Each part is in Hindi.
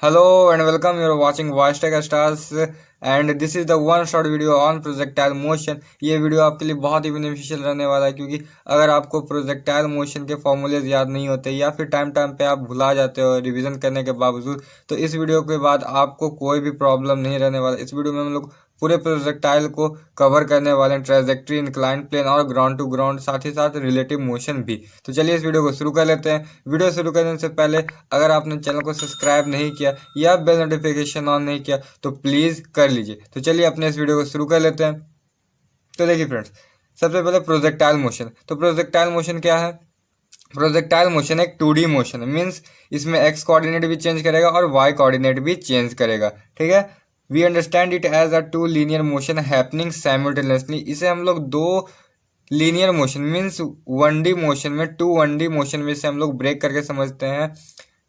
Hello and welcome. You're watching Voice Tech Stars and this is the one short video on projectile motion. ये वीडियो आपके लिए बहुत ही बेनिफिशियल रहने वाला है क्योंकि अगर आपको प्रोजेक्टाइल मोशन के फॉर्मूलेज याद नहीं होते या फिर टाइम टाइम पे आप भुला जाते हो रिवीजन करने के बावजूद, तो इस वीडियो के बाद आपको कोई भी प्रॉब्लम नहीं रहने वाला। इस वीडियो में हम लोग पूरे प्रोजेक्टाइल को कवर करने वाले हैं, ट्रेजेक्ट्री, इंक्लाइंड प्लेन और ग्राउंड टू ग्राउंड, साथ ही साथ रिलेटिव मोशन भी। तो चलिए इस वीडियो को शुरू कर लेते हैं। वीडियो शुरू करने से पहले अगर आपने चैनल को सब्सक्राइब नहीं किया या बेल नोटिफिकेशन ऑन नहीं किया तो प्लीज़ कर लीजिए। तो चलिए अपने इस वीडियो को शुरू कर लेते हैं। तो देखिए फ्रेंड्स, सबसे पहले प्रोजेक्टाइल मोशन। तो प्रोजेक्टाइल मोशन क्या है? प्रोजेक्टाइल मोशन एक 2D मोशन है, मीन्स इसमें एक्स कोऑर्डिनेट भी चेंज करेगा और वाई कोऑर्डिनेट भी चेंज करेगा। ठीक है, we understand it as a two linear motion happening simultaneously. इसे हम लोग दो linear motion means 1D motion में, 1D मोशन में इसे हम लोग ब्रेक करके समझते हैं।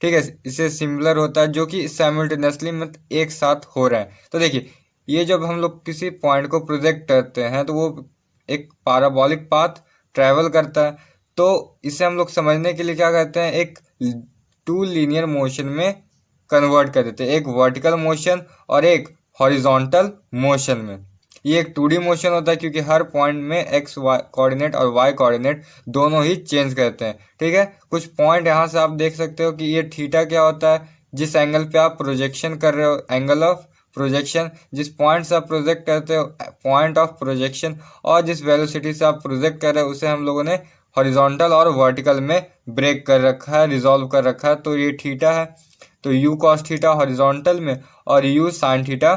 ठीक है, इसे सिमिलर होता है जो कि साइमल्टेनियसली मतलब एक साथ हो रहा है। तो देखिए, ये जब हम लोग किसी पॉइंट को प्रोजेक्ट करते हैं तो वो एक पैराबोलिक पाथ ट्रैवल करता है। तो इसे हम लोग समझने के लिए क्या कहते हैं, एक 2 लीनियर मोशन में कन्वर्ट कर देते हैं, एक वर्टिकल मोशन और एक हॉरिजॉन्टल मोशन में। ये एक 2D मोशन होता है क्योंकि हर पॉइंट में एक्स वाई कोऑर्डिनेट और वाई कोऑर्डिनेट दोनों ही चेंज करते हैं। ठीक है, कुछ पॉइंट यहाँ से आप देख सकते हो कि ये थीटा क्या होता है, जिस एंगल पे आप प्रोजेक्शन कर रहे हो, एंगल ऑफ प्रोजेक्शन, जिस पॉइंट से आप प्रोजेक्ट करते हो पॉइंट ऑफ प्रोजेक्शन, और जिस वेलोसिटी से आप प्रोजेक्ट कर रहे हो उसे हम लोगों ने हॉरिजॉन्टल और वर्टिकल में ब्रेक कर रखा है, रिजॉल्व कर रखा है। तो ये थीटा है, तो यू कॉस थीटा हॉरिजॉन्टल में और यू साइन थीटा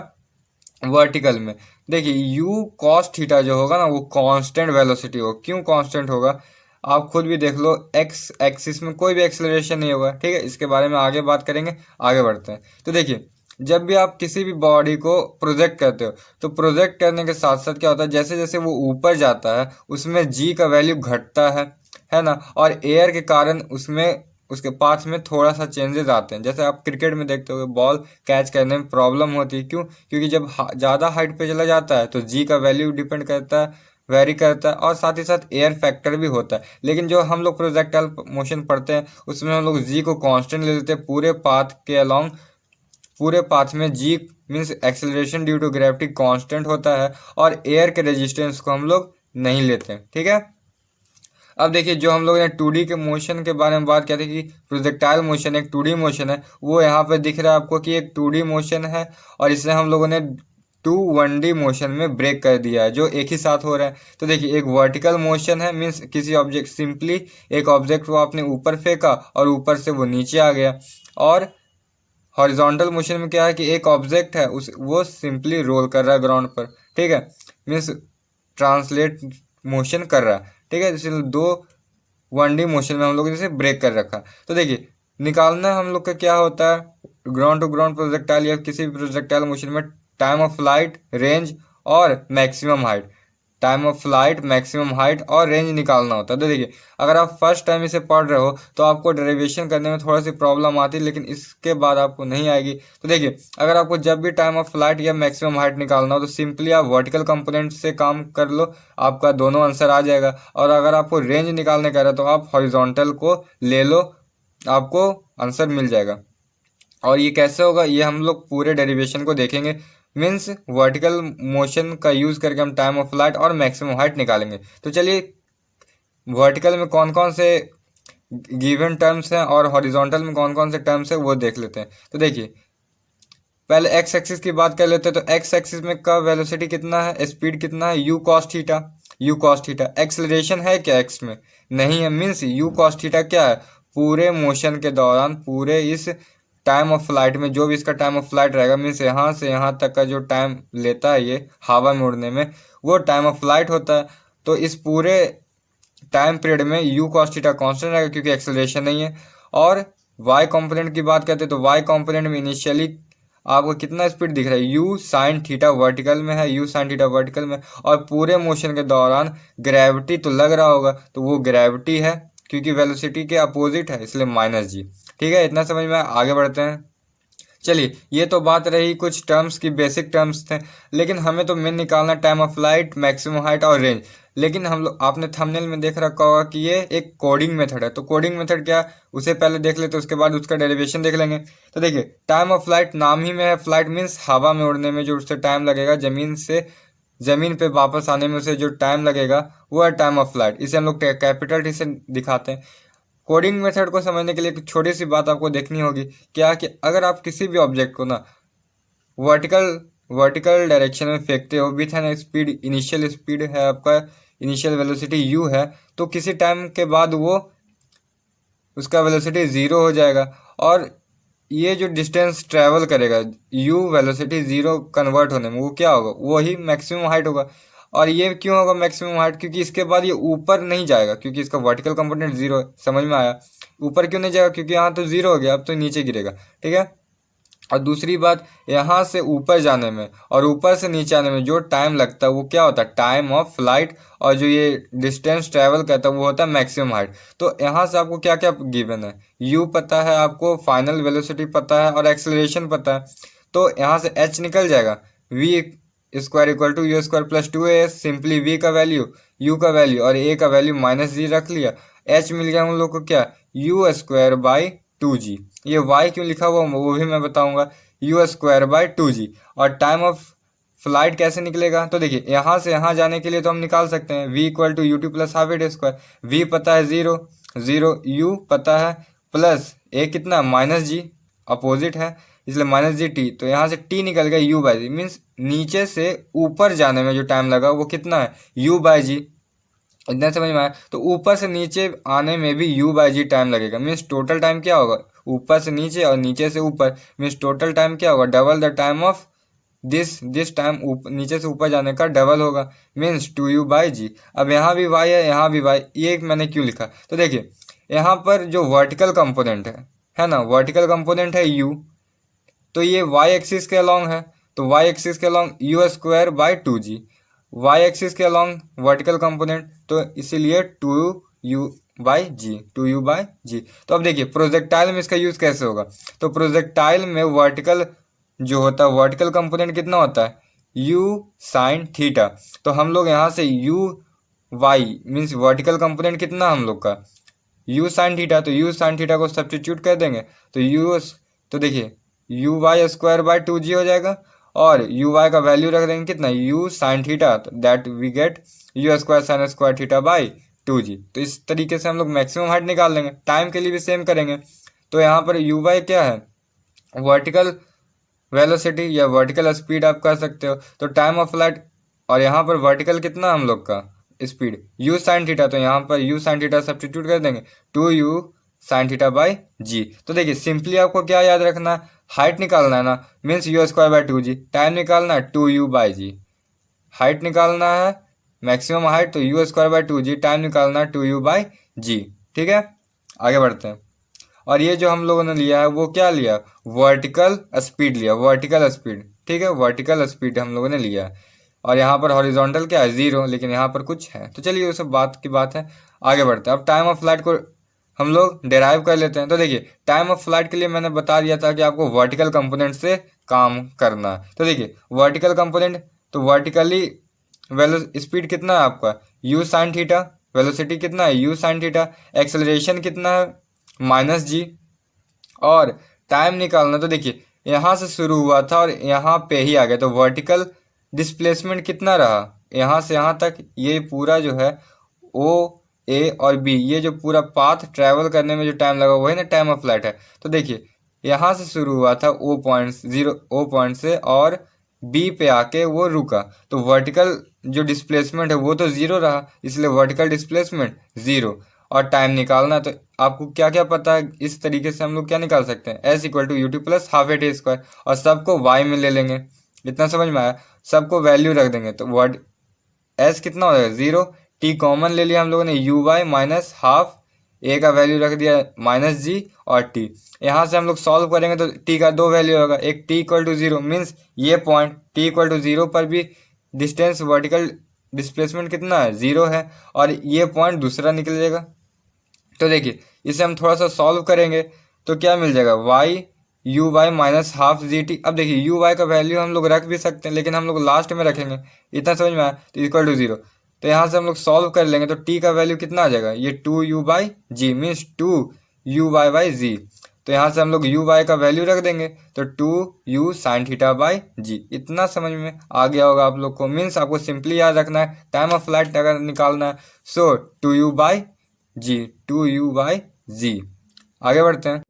वर्टिकल में। देखिए, यू कॉस थीटा जो होगा ना वो कांस्टेंट वेलोसिटी होगा। क्यों कांस्टेंट होगा आप खुद भी देख लो, एक्स एक्सिस में कोई भी एक्सेलरेशन नहीं होगा। ठीक है, इसके बारे में आगे बात करेंगे, आगे बढ़ते हैं। तो देखिए, जब भी आप किसी भी बॉडी को प्रोजेक्ट करते हो तो प्रोजेक्ट करने के साथ साथ क्या होता है, जैसे जैसे वो ऊपर जाता है उसमें जी का वैल्यू घटता है ना, और एयर के कारण उसमें उसके पाथ में थोड़ा सा चेंजेस आते हैं। जैसे आप क्रिकेट में देखते हो बॉल कैच करने में प्रॉब्लम होती है। क्यों? क्योंकि जब ज़्यादा हाइट पे चला जाता है तो जी का वैल्यू डिपेंड करता है, वेरी करता है, और साथ ही साथ एयर फैक्टर भी होता है। लेकिन जो हम लोग प्रोजेक्टाइल मोशन पढ़ते हैं उसमें हम लोग जी को कांस्टेंट ले लेते हैं पूरे पाथ के अलोंग। पूरे पाथ में g means acceleration due to gravity constant होता है और एयर के रेजिस्टेंस को हम लोग नहीं लेते हैं। ठीक है, अब देखिए, जो हम लोग ने 2D के मोशन के बारे में बात किया थी कि प्रोजेक्टाइल मोशन एक 2D मोशन है, वो यहाँ पे दिख रहा है आपको कि एक 2D मोशन है और इसे हम लोगों ने 1D मोशन में ब्रेक कर दिया है जो एक ही साथ हो रहा है। तो देखिए, एक वर्टिकल मोशन है, मीन्स किसी ऑब्जेक्ट, सिंपली एक ऑब्जेक्ट को आपने ऊपर फेंका और ऊपर से वो नीचे आ गया। और हॉरिजॉन्टल मोशन में क्या है कि एक ऑब्जेक्ट है वो सिंपली रोल कर रहा है ग्राउंड पर। ठीक है, मीन्स ट्रांसलेट मोशन कर रहा है। ठीक है, इसलिए 1D मोशन में हम लोग इसे ब्रेक कर रखा। तो देखिए, निकालना हम लोग का क्या होता है, ग्राउंड टू ग्राउंड प्रोजेक्टाइल या किसी भी प्रोजेक्टाइल मोशन में टाइम ऑफ फ्लाइट, रेंज और maximum height. Time of flight, maximum height और रेंज निकालना होता है। तो देखिए, अगर आप फर्स्ट टाइम इसे पढ़ रहे हो तो आपको डेरिवेशन करने में थोड़ा सी प्रॉब्लम आती है, लेकिन इसके बाद आपको नहीं आएगी। तो देखिए, अगर आपको जब भी टाइम ऑफ फ्लाइट या मैक्सिमम हाइट निकालना हो तो सिंपली आप वर्टिकल कंपोनेंट से काम कर लो, आपका दोनों आंसर आ जाएगा। और अगर आपको रेंज निकालने का है तो आप हॉरिजॉन्टल को ले लो, आपको आंसर मिल जाएगा। और ये कैसे होगा ये हम लोग पूरे डेरिवेशन को देखेंगे। मीन्स वर्टिकल मोशन का यूज़ करके हम टाइम ऑफ फ्लाइट और मैक्सिमम हाइट निकालेंगे। तो चलिए, वर्टिकल में कौन कौन से गिवन टर्म्स हैं और हॉरिजॉन्टल में कौन कौन से टर्म्स हैं वो देख लेते हैं। तो देखिए, पहले एक्स एक्सिस की बात कर लेते हैं। तो एक्स एक्सिस में का वेलोसिटी कितना है, स्पीड कितना है, you cos theta. You cos theta acceleration है क्या एक्स में? नहीं है, मीन्स यू कॉस थीटा क्या है, पूरे मोशन के दौरान, पूरे इस टाइम ऑफ फ्लाइट में जो भी इसका टाइम ऑफ फ्लाइट रहेगा, मीन्स यहाँ से यहाँ तक का जो टाइम लेता है ये हवा में उड़ने में, वो टाइम ऑफ फ्लाइट होता है। तो इस पूरे टाइम पीरियड में यू कॉस थीटा कांस्टेंट रहेगा क्योंकि एक्सेलरेशन नहीं है। और वाई कंपोनेंट की बात करते हैं तो वाई कंपोनेंट में इनिशियली आपको कितना स्पीड दिख रहा है, यू साइन थीटा वर्टिकल में है, यू साइन थीटा वर्टिकल में। और पूरे मोशन के दौरान ग्रेविटी तो लग रहा होगा, तो वो ग्रेविटी है क्योंकि वेलोसिटी के अपोजिट है, इसलिए माइनस जी। ठीक है, इतना समझ में आगे बढ़ते हैं। चलिए, ये तो बात रही कुछ टर्म्स की, बेसिक टर्म्स थे, लेकिन हमें तो मेन निकालना time of flight, maximum height और रेंज। लेकिन हम लोग, आपने थंबनेल में देख रखा होगा कि ये एक कोडिंग मेथड है। तो कोडिंग मेथड क्या है उसे पहले देख लेते, उसके बाद उसका डेरिवेशन देख लेंगे। तो देखिए, टाइम ऑफ फ्लाइट नाम ही में है, फ्लाइट मीन्स हवा में उड़ने में जो उससे टाइम लगेगा, ज़मीन पे वापस आने में उसे जो टाइम लगेगा वो है टाइम ऑफ फ्लाइट। इसे हम लोग कैपिटल टी से दिखाते हैं। कोडिंग मेथड को समझने के लिए एक छोटी सी बात आपको देखनी होगी, क्या कि अगर आप किसी भी ऑब्जेक्ट को ना वर्टिकल वर्टिकल डायरेक्शन में फेंकते हो with an speed, initial speed है आपका, इनिशियल वेलोसिटी यू है, तो किसी टाइम के बाद वो उसका वेलोसिटी ज़ीरो हो जाएगा, और ये जो डिस्टेंस ट्रैवल करेगा यू वेलोसिटी ज़ीरो कन्वर्ट होने में, वो क्या होगा, वही मैक्सिमम हाइट होगा। और ये क्यों होगा मैक्सिमम हाइट, क्योंकि इसके बाद ये ऊपर नहीं जाएगा, क्योंकि इसका वर्टिकल कंपोनेंट ज़ीरो है। समझ में आया? ऊपर क्यों नहीं जाएगा, क्योंकि यहाँ तो ज़ीरो हो गया, अब तो नीचे गिरेगा। ठीक है। और दूसरी बात, यहाँ से ऊपर जाने में और ऊपर से नीचे आने में जो टाइम लगता है वो क्या होता है, टाइम ऑफ फ्लाइट। और जो ये डिस्टेंस ट्रैवल करता है वो होता है मैक्सिमम हाइट। तो यहाँ से आपको क्या क्या गिवन है, यू पता है आपको, फाइनल वेलोसिटी पता है और एक्सेलरेशन पता है। तो यहाँ से एच निकल जाएगा, v square equal to u square plus 2a, simply v का वैल्यू, यू का वैल्यू और ए का वैल्यू माइनस जी रख लिया। एच मिल गया हम लोग को क्या, यू स्क्वायर बाई 2g। ये y क्यों लिखा हुआ वो भी मैं बताऊंगा, यू स्क्वायर बाई 2g। और टाइम ऑफ फ्लाइट कैसे निकलेगा, तो देखिए, यहाँ से यहाँ जाने के लिए तो हम निकाल सकते हैं v equal to u t plus half a square. V पता है ज़ीरो, ज़ीरो, यू पता है, प्लस ए कितना माइनस जी, अपोजिट है इसलिए माइनस जी टी। तो यहाँ से टी निकल गया यू बाई जी, मीन्स नीचे से ऊपर जाने में जो टाइम लगा वो कितना है, यू बाई जी। इतना समझ में आया? तो ऊपर से नीचे आने में भी u बाई जी टाइम लगेगा, मीन्स टोटल टाइम क्या होगा, ऊपर से नीचे और नीचे से ऊपर, मीन्स टोटल टाइम क्या होगा, double the time of this time, नीचे से ऊपर जाने का डबल होगा, मीन्स 2u बाई जी। अब यहाँ भी y है, यहाँ भी y, ये मैंने क्यों लिखा, तो देखिए, यहाँ पर जो वर्टिकल कंपोनेंट है ना, वर्टिकल कंपोनेंट है u, तो ये y एक्सिस के अलॉन्ग है, तो y एक्सिस के along u square by 2g। Y axis के अलॉन्ग वर्टिकल कंपोनेंट, तो इसीलिए 2u बाई जी। तो अब देखिए, प्रोजेक्टाइल में इसका यूज़ कैसे होगा, तो प्रोजेक्टाइल में वर्टिकल जो होता है, वर्टिकल कंपोनेंट कितना होता है, u साइन थीटा। तो हम लोग यहाँ से u y means vertical component कितना हम लोग का, u साइन थीटा, तो u साइन थीटा को सब्स्टिट्यूट कर देंगे तो तो देखिए you Y square by 2g हो जाएगा, और यू वाई का वैल्यू रख देंगे कितना, u sine theta, that we get u square sine square theta by 2g। तो इस तरीके से हम लोग मैक्सिमम हाइट निकाल लेंगे। टाइम के लिए भी सेम करेंगे। तो यहाँ पर यू वाई क्या है, वर्टिकल वेलोसिटी या वर्टिकल स्पीड आप कह सकते हो, तो टाइम ऑफ फ्लाइट, और यहाँ पर वर्टिकल कितना हम लोग का स्पीड, यू साइन थीटा, तो यहाँ पर यू साइन थीटा सब्स्टिट्यूट कर देंगे, 2u sine theta by g. तो देखिए, सिंपली आपको क्या याद रखना है, हाइट निकालना है ना, means u square by 2g, time निकालना है 2u बाई जी, हाइट निकालना है मैक्सिमम हाइट, तो u square by 2g, time निकालना है 2u बाई जी। ठीक है, आगे बढ़ते हैं। और ये जो हम लोगों ने लिया है वो क्या लिया, वर्टिकल स्पीड लिया, वर्टिकल स्पीड। ठीक है, वर्टिकल स्पीड हम लोगों ने लिया है। और यहाँ पर हॉरिजॉन्टल क्या है, ज़ीरो, लेकिन यहाँ पर कुछ है। तो चलिए, वो सब बात की बात है, आगे बढ़ते हैं। अब टाइम ऑफ फ्लाइट को हम लोग डेराइव कर लेते हैं। तो देखिए, टाइम ऑफ फ्लाइट के लिए मैंने बता दिया था कि आपको वर्टिकल कंपोनेंट से काम करना है। तो देखिए, वर्टिकल कंपोनेंट, तो वर्टिकली स्पीड कितना है आपका, यू साइन थीटा, वेलोसिटी कितना है, यू साइन थीटा, एक्सेलरेशन कितना है, माइनस जी, और टाइम निकालना। तो देखिए, यहाँ से शुरू हुआ था और यहाँ पे ही आ गया, तो वर्टिकल डिस्प्लेसमेंट कितना रहा, यहाँ से यहाँ तक, ये पूरा जो है ओ ए और बी, ये जो पूरा पाथ ट्रैवल करने में जो टाइम लगा वही ना टाइम ऑफ फ्लाइट है। तो देखिए, यहाँ से शुरू हुआ था ओ पॉइंट से, और बी पे आके वो रुका, तो वर्टिकल जो डिस्प्लेसमेंट है वो तो ज़ीरो रहा, इसलिए वर्टिकल डिस्प्लेसमेंट ज़ीरो। और टाइम निकालना, तो आपको क्या क्या पता है, इस तरीके से हम लोग क्या निकाल सकते हैं, s equal to u t plus half a t square, और सबको वाई में ले लेंगे। इतना समझ में आया, सबको वैल्यू रख देंगे, तो वर्ड एस कितना हो जाएगा, ज़ीरो, टी कॉमन ले लिया हम लोगों ने, यू वाई माइनस हाफ, ए का वैल्यू रख दिया माइनस जी, और टी। यहाँ से हम लोग सॉल्व करेंगे तो टी का दो वैल्यू होगा, एक t equal to zero, means ये point t equal to zero पर भी डिस्टेंस वर्टिकल डिस्प्लेसमेंट कितना है, ज़ीरो है, और ये पॉइंट दूसरा निकल जाएगा। तो देखिए, इसे हम थोड़ा सा सॉल्व करेंगे तो क्या मिल जाएगा, y u y minus half g t. अब देखिए यू वाई का वैल्यू हम लोग रख भी सकते हैं, लेकिन हम लोग लास्ट में रखेंगे, इतना समझ में आया, तो इक्वल टू जीरो। तो यहाँ से हम लोग सॉल्व कर लेंगे, तो टी का वैल्यू कितना आ जाएगा, ये two u by g means two u y by g. तो यहाँ से हम लोग यू वाई का वैल्यू रख देंगे, तो two u sine theta by g. इतना समझ में आ गया होगा आप लोग को। मीन्स आपको सिंपली याद रखना है, टाइम ऑफ फ्लाइट अगर निकालना है, so two u by g, two u by g. आगे बढ़ते हैं।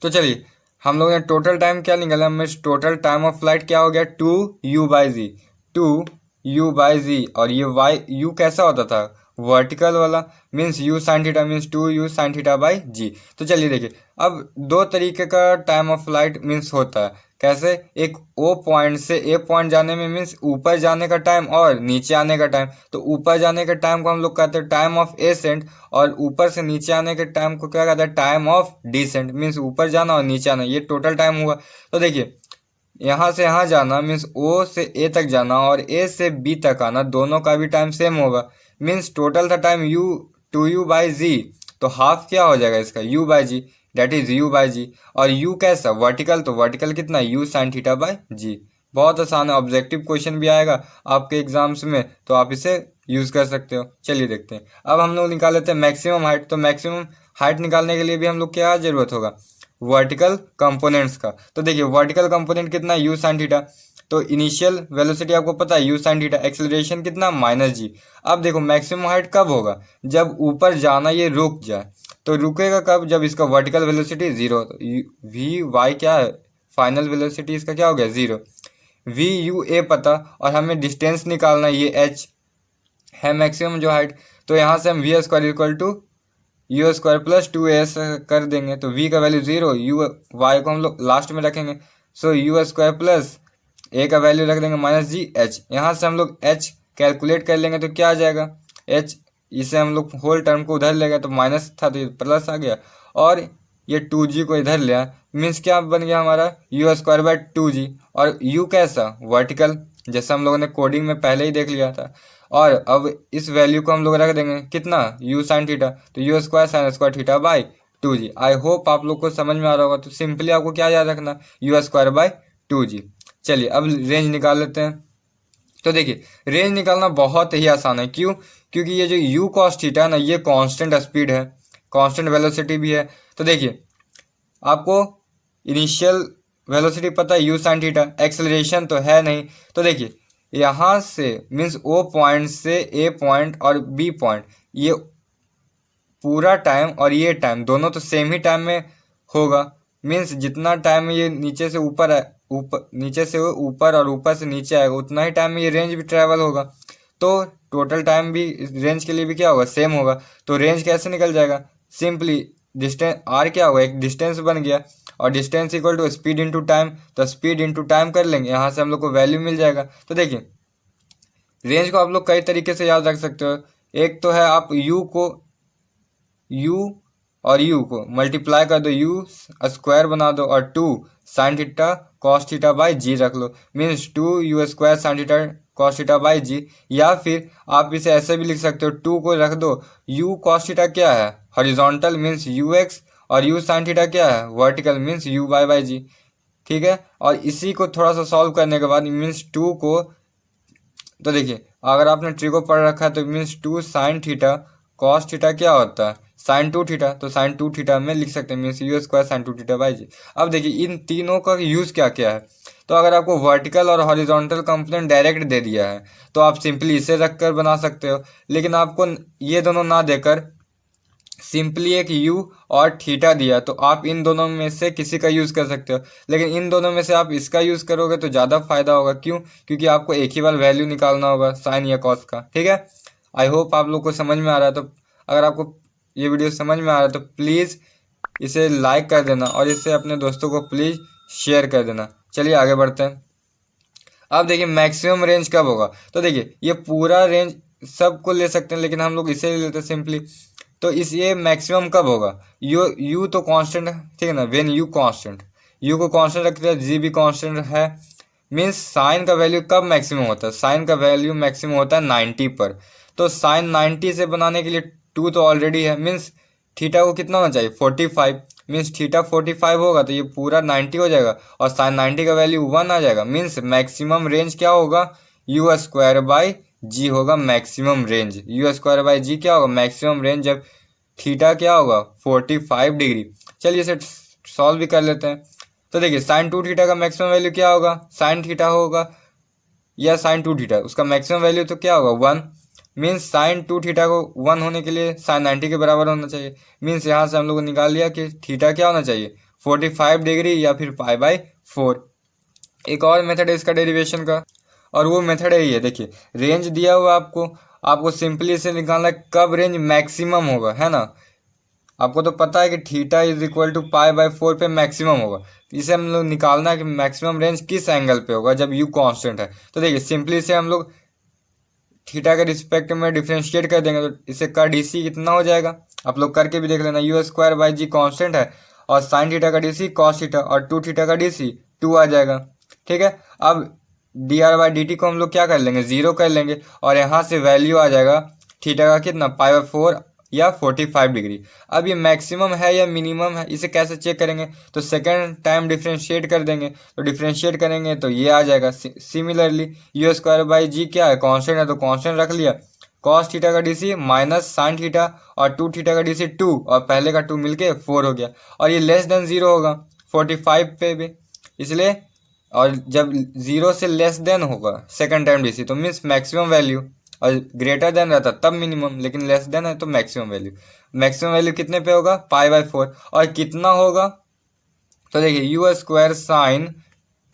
तो चलिए हम लोग ने टोटल टाइम क्या निकाला, means total time of flight क्या हो गया, two u by g, two u by g. और ये वाई यू कैसा होता था, वर्टिकल वाला, means u sine theta means two u sine theta by g. तो चलिए देखिए, अब दो तरीके का टाइम ऑफ फ्लाइट मीन्स होता है। कैसे, एक ओ पॉइंट से ए पॉइंट जाने में मीन्स ऊपर जाने का टाइम और नीचे आने का टाइम। तो ऊपर जाने के टाइम को हम लोग कहते हैं टाइम ऑफ एसेंट, और ऊपर से नीचे आने के टाइम को क्या कहते हैं, टाइम ऑफ डिसेंट। मीन्स ऊपर जाना और नीचे आना, ये टोटल टाइम हुआ। तो देखिए यहाँ से यहाँ जाना मीन्स ओ से ए तक जाना और ए से बी तक आना, दोनों का भी टाइम सेम होगा। मीन्स टोटल था time u two u by g, तो हाफ क्या हो जाएगा इसका, u by g, that is u by g. और यू कैसा, वर्टिकल, तो वर्टिकल कितना, u sine theta by g. बहुत आसान है, ऑब्जेक्टिव क्वेश्चन भी आएगा आपके एग्जाम्स में, तो आप इसे यूज़ कर सकते हो। चलिए देखते हैं, अब हम लोग निकाल लेते हैं मैक्सिमम हाइट। तो मैक्सिमम हाइट निकालने के लिए भी हम लोग क्या जरूरत होगा, वर्टिकल कंपोनेंट्स का। तो देखिए वर्टिकल कंपोनेंट कितना, यू साइन थीटा। तो इनिशियल वेलोसिटी आपको पता है यू साइन थीटा, एक्सेलरेशन कितना माइनस जी। अब देखो मैक्सिमम हाइट कब होगा, जब ऊपर जाना ये रुक जाए। तो रुकेगा कब, जब इसका वर्टिकल वेलोसिटी जीरो। तो वी वाई क्या है, फाइनल वेलोसिटी इसका क्या हो गया, जीरो। वी यू ए पता, और हमें डिस्टेंस निकालना, ये एच है मैक्सिमम जो हाइट। तो यहाँ से हम v square equal to u square plus two s कर देंगे। तो वी का वैल्यू जीरो, यू वाई को हम लोग लास्ट में रखेंगे, सो यू स्क्वायर प्लस ए का वैल्यू रख देंगे माइनस जी एच। यहाँ से हम लोग एच कैलकुलेट कर लेंगे, तो क्या आ जाएगा एच, इसे हम लोग होल टर्म को उधर ले गए तो माइनस था तो प्लस आ गया, और ये टू जी को इधर ले आया, मीन्स क्या बन गया हमारा यू स्क्वायर बाय टू जी। और यू कैसा, वर्टिकल, जैसा हम लोगों ने कोडिंग में पहले ही देख लिया था। और अब इस वैल्यू को हम लोग रख देंगे कितना, यू साइन थीटा, तो u square sine square theta by two g. I hope आप लोग को समझ में आ रहा होगा। तो सिंपली आपको क्या याद रखना, यू स्क्वायर बाई टू जी। चलिए अब रेंज निकाल लेते हैं। तो देखिए रेंज निकालना बहुत ही आसान है, क्यों, क्योंकि ये जो यू कॉस थीटा है ना, ये कांस्टेंट स्पीड है, कांस्टेंट वेलोसिटी भी है। तो देखिए आपको इनिशियल वेलोसिटी पता है यू साइन थीटा, एक्सेलरेशन तो है नहीं। तो देखिए यहाँ से मीन्स ओ पॉइंट से ए पॉइंट और बी पॉइंट, ये पूरा टाइम और ये टाइम दोनों तो सेम ही टाइम में होगा। मीन्स जितना टाइम ये नीचे से ऊपर है, ऊपर नीचे से ऊपर और ऊपर से नीचे आएगा, उतना ही टाइम में ये रेंज भी ट्रैवल होगा। तो टोटल टाइम भी रेंज के लिए भी क्या होगा, सेम होगा। तो रेंज कैसे निकल जाएगा, सिंपली डिस्टेंस आर क्या होगा, एक डिस्टेंस बन गया, और distance equal to speed into time. तो स्पीड इंटू टाइम कर लेंगे, यहाँ से हम लोग को वैल्यू मिल जाएगा। तो देखिए रेंज को आप लोग कई तरीके से याद रख सकते हो। एक तो है आप यू और यू को मल्टीप्लाई कर दो, यू स्क्वायर बना दो, और two sine theta cos theta by g रख लो, means two u square sine theta cos theta by g. या फिर आप इसे ऐसे भी लिख सकते हो, टू को रख दो, यू कॉस थीटा क्या है, हॉरिजॉन्टल मीन्स यू एक्स, और यू साइन थीटा क्या है, vertical means u y by g. ठीक है, और इसी को थोड़ा सा सॉल्व करने के बाद मीन्स टू को, तो देखिए अगर आपने ट्री को पढ़ रखा है तो means two sine theta cos theta क्या होता है, साइन टू थीटा। तो साइन टू थीटा में लिख सकते हैं means u square sine two theta by g. अब देखिए इन तीनों का यूज़ क्या क्या है। तो अगर आपको वर्टिकल और हॉरिजॉन्टल कंपोनेंट डायरेक्ट दे दिया है तो आप सिंपली इसे रख कर बना सकते हो, लेकिन आपको ये दोनों ना देकर सिंपली एक यू और थीटा दिया तो आप इन दोनों में से किसी का यूज़ कर सकते हो। लेकिन इन दोनों में से आप इसका यूज़ करोगे तो ज़्यादा फायदा होगा, क्यों, क्योंकि आपको एक ही बार वैल्यू निकालना होगा साइन या कॉस का। ठीक है, आई होप आप लोग को समझ में आ रहा है। तो अगर आपको ये वीडियो समझ में आ रहा है तो प्लीज़ इसे लाइक कर देना और इसे अपने दोस्तों को प्लीज़ शेयर कर देना। चलिए आगे बढ़ते हैं। अब देखिए मैक्सिमम रेंज कब होगा। तो देखिए ये पूरा रेंज सबको ले सकते हैं, लेकिन हम लोग इसे ले लेते हैं सिंपली। तो इस ये मैक्सिमम कब होगा, यू तो कांस्टेंट है, ठीक है ना, व्हेन यू कांस्टेंट, यू को कांस्टेंट रखते हैं, जी भी कांस्टेंट है, मीन्स साइन का वैल्यू कब मैक्सिमम होता है, साइन का वैल्यू मैक्सिमम होता है 90 पर। तो साइन 90 से बनाने के लिए टू तो ऑलरेडी है, मीन्स थीटा को कितना होना चाहिए 45, मीन्स थीटा 45 होगा तो ये पूरा 90 हो जाएगा और साइन 90 का वैल्यू 1 आ जाएगा। मीन्स मैक्सिमम रेंज क्या होगा, यू स्क्वायर बाई जी होगा maximum range. U square by g क्या होगा, मैक्सिमम रेंज जब थीटा क्या होगा 45 डिग्री। चलिए इसे सॉल्व भी कर लेते हैं। तो देखिए साइन 2 थीटा का मैक्सिमम वैल्यू क्या होगा, साइन थीटा होगा या साइन 2 थीटा, उसका मैक्सिमम वैल्यू तो क्या होगा 1। मीन्स साइन 2 थीटा को 1 होने के लिए साइन 90 के बराबर होना चाहिए। मीन्स यहाँ से हम लोग निकाल लिया कि थीटा क्या होना चाहिए 45 डिग्री या फिर पाई बाई 4। एक और मेथड है इसका डेरिवेशन का, और वो मेथड है ये। देखिए रेंज दिया हुआ आपको सिंपली इसे निकालना है कब रेंज मैक्सिमम होगा, है ना। आपको तो पता है कि theta is equal to pi by 4 पे मैक्सिमम होगा। इसे हम लोग निकालना है कि मैक्सिमम रेंज किस एंगल पे होगा जब यू कांस्टेंट है। तो देखिए सिंपली इसे हम लोग थीटा के रिस्पेक्ट में डिफ्रेंशिएट कर देंगे तो इसे का डी सी कितना हो जाएगा, आप लोग करके भी देख लेना। U square by g constant है और साइन थीटा का डी सी कॉस थीटा और 2 थीटा का डी सी 2 आ जाएगा। ठीक है, अब D R by D T को हम लोग क्या कर लेंगे 0 कर लेंगे और यहाँ से वैल्यू आ जाएगा थीटा का कितना पाई बाई 4 या 45 डिग्री। अब ये मैक्सिमम है या मिनिमम है इसे कैसे चेक करेंगे, तो सेकंड टाइम डिफ्रेंशिएट कर देंगे। तो डिफ्रेंशिएट करेंगे तो ये आ जाएगा। Similarly you square by g क्या है कांस्टेंट है तो कांस्टेंट रख लिया, कॉस थीटा का डीसी माइनस साइन थीटा और 2 थीटा का डीसी 2 और पहले का 2 मिलके 4 हो गया। और ये लेस देन 0 होगा 45 पे भी, इसलिए और जब 0 से लेस देन होगा सेकंड टाइम डीसी तो मीन्स मैक्सिमम वैल्यू, और ग्रेटर देन रहता तब मिनिमम, लेकिन लेस देन है तो मैक्सिमम वैल्यू। मैक्सिमम वैल्यू कितने पे होगा पाई बाई 4 और कितना होगा, तो देखिए u square sine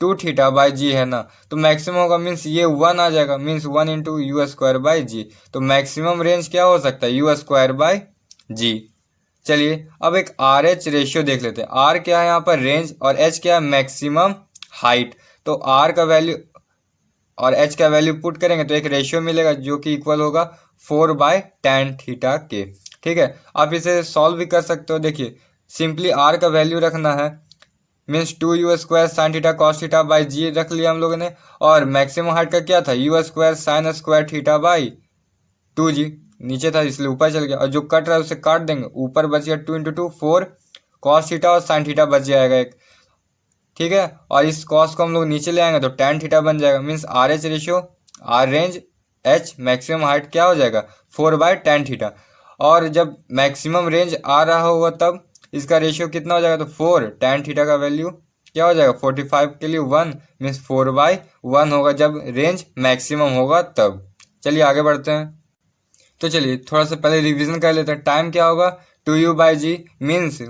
2 theta by g है ना, तो मैक्सिमम होगा मीन्स ये 1 आ जाएगा। Means 1 into u square by g, तो मैक्सिमम रेंज क्या हो सकता है यू स्क्वायर बाई जी। चलिए अब एक आर एच रेशियो देख लेते हैं। आर क्या है यहाँ पर रेंज और एच क्या है मैक्सिमम हाइट। तो आर का वैल्यू और एच का वैल्यू पुट करेंगे तो एक रेशियो मिलेगा जो कि इक्वल होगा 4/tan थीटा के। ठीक है, आप इसे सॉल्व भी कर सकते हो। देखिए सिंपली आर का वैल्यू रखना है, means 2 u square sine theta cos theta by g रख लिया हम लोगों ने, और मैक्सिमम हाइट का क्या था you square sine square theta by 2g, नीचे था इसलिए ऊपर चल गया, और जो कट रहा है उसे काट देंगे, ऊपर बच गया 2 इंटू 2 4 कॉस थीटा और साइन थीटा बच जाएगा एक। ठीक है, और इस कॉस को हम लोग नीचे ले आएंगे तो tan थीटा बन जाएगा। Means r h ratio r range h maximum height क्या हो जाएगा 4/tan थीटा। और जब मैक्सिमम रेंज आ रहा होगा तब इसका रेशियो कितना हो जाएगा, तो 4 tan थीटा का वैल्यू क्या हो जाएगा 45 के लिए 1 मीन्स 4/1 होगा जब रेंज मैक्सिमम होगा तब। चलिए आगे बढ़ते हैं। तो चलिए थोड़ा सा पहले रिवीजन कर लेते हैं। टाइम क्या होगा 2u by g, means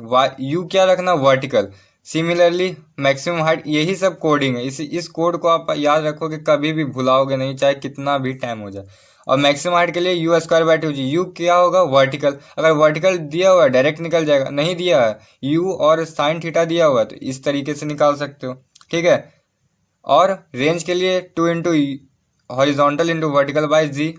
you क्या रखना वर्टिकल। सिमिलरली मैक्सिमम हाइट, यही सब कोडिंग है। इस कोड को आप याद रखोगे, कभी भी भुलाओगे नहीं चाहे कितना भी टाइम हो जाए। और मैक्सिमम हाइट के लिए you square by 2g, you क्या होगा वर्टिकल। अगर वर्टिकल दिया हुआ है डायरेक्ट निकल जाएगा, नहीं दिया है यू और साइन थीटा दिया हुआ है तो इस तरीके से निकाल सकते हो। ठीक है, और रेंज के लिए 2 into horizontal into vertical by g,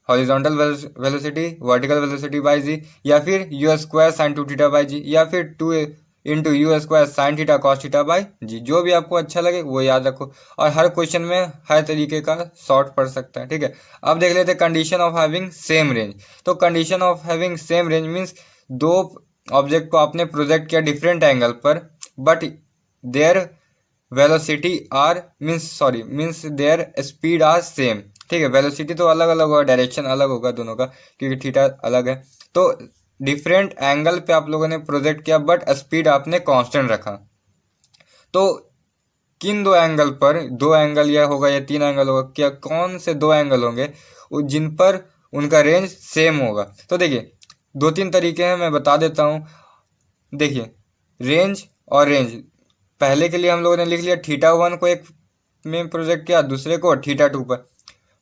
horizontal velocity vertical velocity by g, या फिर u square sine 2 theta by g, या फिर 2 into u square sine theta cos theta by g. जो भी आपको अच्छा लगे वो याद रखो, और हर क्वेश्चन में हर तरीके का शॉर्ट पढ़ सकता है। ठीक है, अब देख लेते हैं condition of having same range. तो condition of having same range means दो ऑब्जेक्ट को आपने प्रोजेक्ट किया डिफरेंट एंगल पर, but their velocity are means their speed are same. ठीक है, वेलोसिटी तो अलग अलग होगा, डायरेक्शन अलग होगा दोनों का क्योंकि थीटा अलग है। तो डिफरेंट एंगल पे आप लोगों ने प्रोजेक्ट किया बट स्पीड आपने कांस्टेंट रखा। तो किन दो एंगल पर, 2 एंगल या होगा या 3 एंगल होगा, क्या कौन से 2 एंगल होंगे जिन पर उनका रेंज सेम होगा। तो देखिए 2-3 तरीके हैं, मैं बता देता हूँ। देखिए रेंज और रेंज, पहले के लिए हम लोगों ने लिख लिया θ1 को एक में प्रोजेक्ट किया, दूसरे को θ2 पर।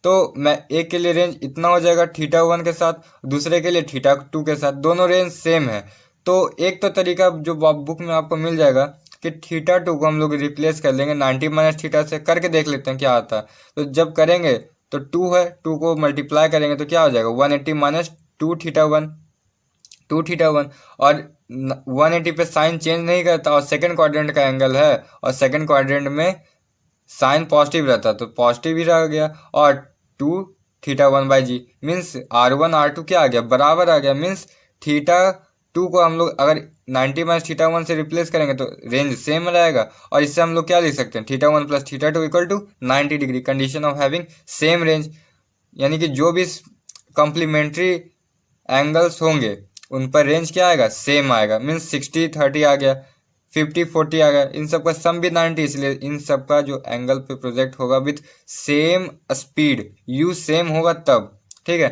तो मैं एक के लिए रेंज इतना हो जाएगा θ1 के साथ, दूसरे के लिए θ2 के साथ, दोनों रेंज सेम है। तो एक तो तरीका जो बुक में आपको मिल जाएगा कि θ2 को हम लोग रिप्लेस कर लेंगे 90 माइनस थीटा से, करके देख लेते हैं क्या आता है। तो जब करेंगे तो 2 है, 2 को मल्टीप्लाई करेंगे तो क्या हो जाएगा 180 माइनस 2θ1 2θ1, और 180 पे साइन चेंज नहीं करता और सेकंड क्वाड्रेंट का एंगल है, और सेकंड क्वाड्रेंट में साइन पॉजिटिव रहता तो पॉजिटिव ही रह गया, और 2θ1 by g means R1 R2 क्या आ गया बराबर आ गया। मीन्स थीटा टू को हम लोग अगर 90 माइनस थीटा वन से रिप्लेस करेंगे तो रेंज सेम रहेगा, और इससे हम लोग क्या लिख सकते हैं, theta one plus theta two equal to 90 degree, condition of having same range. यानी कि जो भी कॉम्प्लीमेंट्री एंगल्स होंगे उन पर रेंज क्या आएगा, सेम आएगा। मीन्स 60-30 आ गया, 50-40 आ गया, इन सब का सम भी 90, इसलिए इन सब का जो एंगल पे प्रोजेक्ट होगा with same speed, you same होगा तब, ठीक है,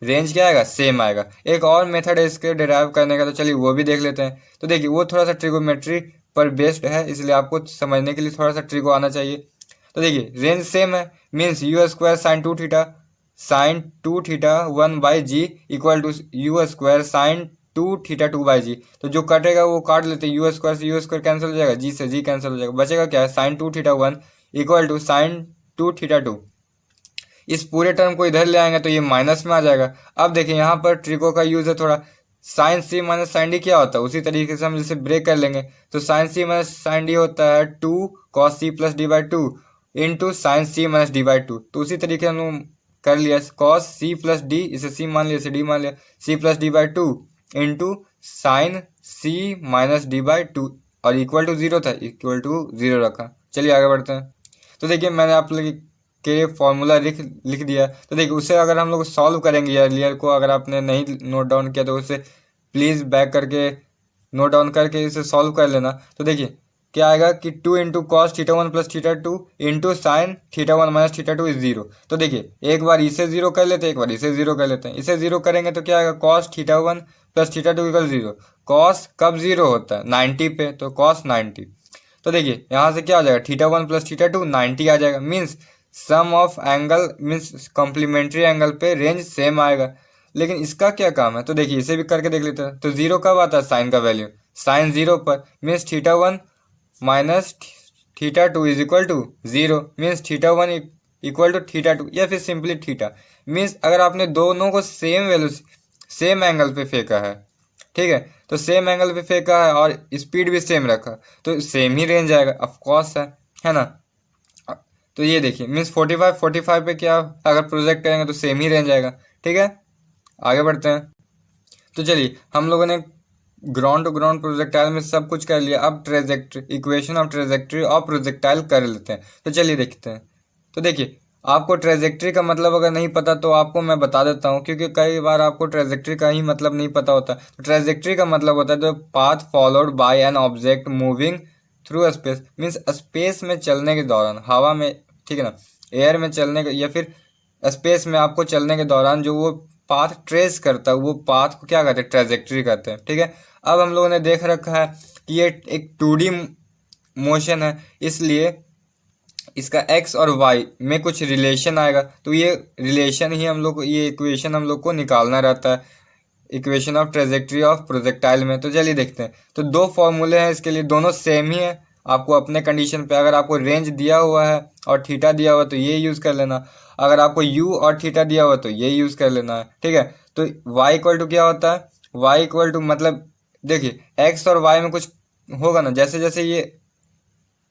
रेंज क्या आएगा, सेम आएगा। एक और मेथड है इसके डिराइव करने का, तो चलिए वो भी देख लेते हैं। तो देखिए वो थोड़ा सा ट्रिगोमेट्री पर बेस्ड है, इसलिए आपको समझने के लिए थोड़ा सा ट्रिगो आना चाहिए। तो देखिए रेंज सेम है, means u square sine two theta one by g equal to u square sine two theta two by g. तो जो कटेगा वो काट लेते हैं, यू स्क्वायर से यू स्क्वायर कैंसिल हो जाएगा, जी से जी कैंसिल हो जाएगा, बचेगा क्या है, sine two theta one equal to sine two theta two. इस पूरे टर्म को इधर ले आएंगे तो ये माइनस में आ जाएगा। अब देखिए यहाँ पर ट्रिको का यूज है थोड़ा, sign C minus sine D क्या होता है, उसी तरीके से हम इसे ब्रेक कर लेंगे। तो sine C minus sine D होता है 2 cos C plus D by two into sine C minus D by two. तो उसी तरीके हम लोग कर लिया, cos सी प्लस डी, इसे सी मान लिया, इसे डी मान लिया, C plus D by two into sine C minus D by two, और इक्वल टू जीरो था, इक्वल टू जीरो रखा। चलिए आगे बढ़ते हैं। तो देखिए मैंने आप लोग के फॉर्मूला लिख दिया। तो देखिए उसे अगर हम लोग सॉल्व करेंगे अर्लियर को, अगर आपने नहीं नोट डाउन किया तो उसे प्लीज़ बैक करके नोट डाउन करके इसे सॉल्व कर लेना। तो देखिए क्या आएगा कि 2 into cos theta one plus theta to into sine theta one minus theta two is zero. तो देखिए एक बार इसे जीरो कर लेते हैं, एक बार इसे जीरो कर लेते हैं। इसे जीरो करेंगे तो क्या आएगा, cos theta one plus theta two equal zero. Cos कब जीरो होता है, 90 पे, तो कॉस 90। तो देखिए यहाँ से क्या आ जाएगा, theta one plus theta two 90 आ जाएगा। Means sum of angle means complementary angle पे रेंज सेम आएगा। लेकिन इसका क्या काम है, तो देखिए इसे भी करके देख लेते हैं। तो जीरो कब आता है, साइन का वैल्यू साइन जीरो पर, means theta one minus theta two is equal to zero, means theta one equal to theta two, या फिर सिंपली थीटा। मीन्स अगर आपने दोनों को सेम वैल्यू सेम एंगल पे फेंका है, ठीक है, तो सेम एंगल पे फेंका है और स्पीड भी सेम रखा, तो सेम ही रेंज आएगा, ऑफकोर्स है ना। तो ये देखिए मीन्स 45 पे क्या अगर प्रोजेक्ट करेंगे तो सेम ही रेंज आएगा, ठीक है। आगे बढ़ते हैं। तो चलिए हम लोगों ने ग्राउंड टू ग्राउंड प्रोजेक्टाइल में सब कुछ कर लिया, अब trajectory equation of trajectory of projectile कर लेते हैं। तो चलिए देखते हैं। तो देखिए आपको ट्रेजेक्ट्री का मतलब अगर नहीं पता तो आपको मैं बता देता हूँ, क्योंकि कई बार आपको ट्रेजेक्ट्री का ही मतलब नहीं पता होता। तो ट्रेजेक्ट्री का मतलब होता है the path followed by an object moving through space, means space में चलने के दौरान, हवा में, ठीक है ना, एयर में चलने के या फिर स्पेस में आपको चलने के दौरान जो वो पाथ ट्रेस करता है, वो पाथ को क्या कहते हैं, ट्रेजेक्ट्री कहते हैं, ठीक है। अब हम लोगों ने देख रखा है कि ये एक 2D मोशन है, इसलिए इसका एक्स और वाई में कुछ रिलेशन आएगा। तो ये रिलेशन ही हम लोग, ये इक्वेशन हम लोग को निकालना रहता है equation of trajectory of projectile में। तो चलिए देखते हैं। तो दो फॉर्मूले हैं इसके लिए, दोनों सेम ही है। आपको अपने कंडीशन पे अगर आपको रेंज दिया हुआ है और थीटा दिया हुआ है तो ये यूज़ कर लेना, अगर आपको यू और थीटा दिया हुआ तो ये यूज़ कर लेना है, ठीक है। तो वाई इक्वल टू क्या होता है, वाई इक्वल टू मतलब देखिए एक्स और वाई में कुछ होगा ना, जैसे जैसे ये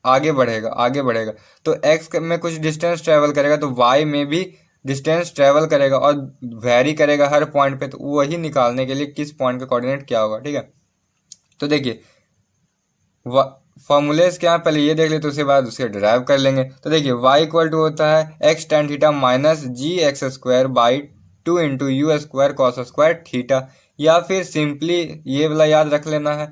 आगे बढ़ेगा तो एक्स में कुछ डिस्टेंस ट्रेवल करेगा तो वाई में भी डिस्टेंस ट्रेवल करेगा और वेरी करेगा हर पॉइंट पे। तो वही निकालने के लिए किस पॉइंट का कोऑर्डिनेट क्या होगा, ठीक है। तो देखिए फॉर्मूलेस क्या है, पहले ये देख ले तो उसके बाद उसे डिराइव कर लेंगे। तो देखिए वाई इक्वल टू होता है x tan theta minus g x square by 2 into u square cos square theta, या फिर सिंपली ये वाला याद रख लेना है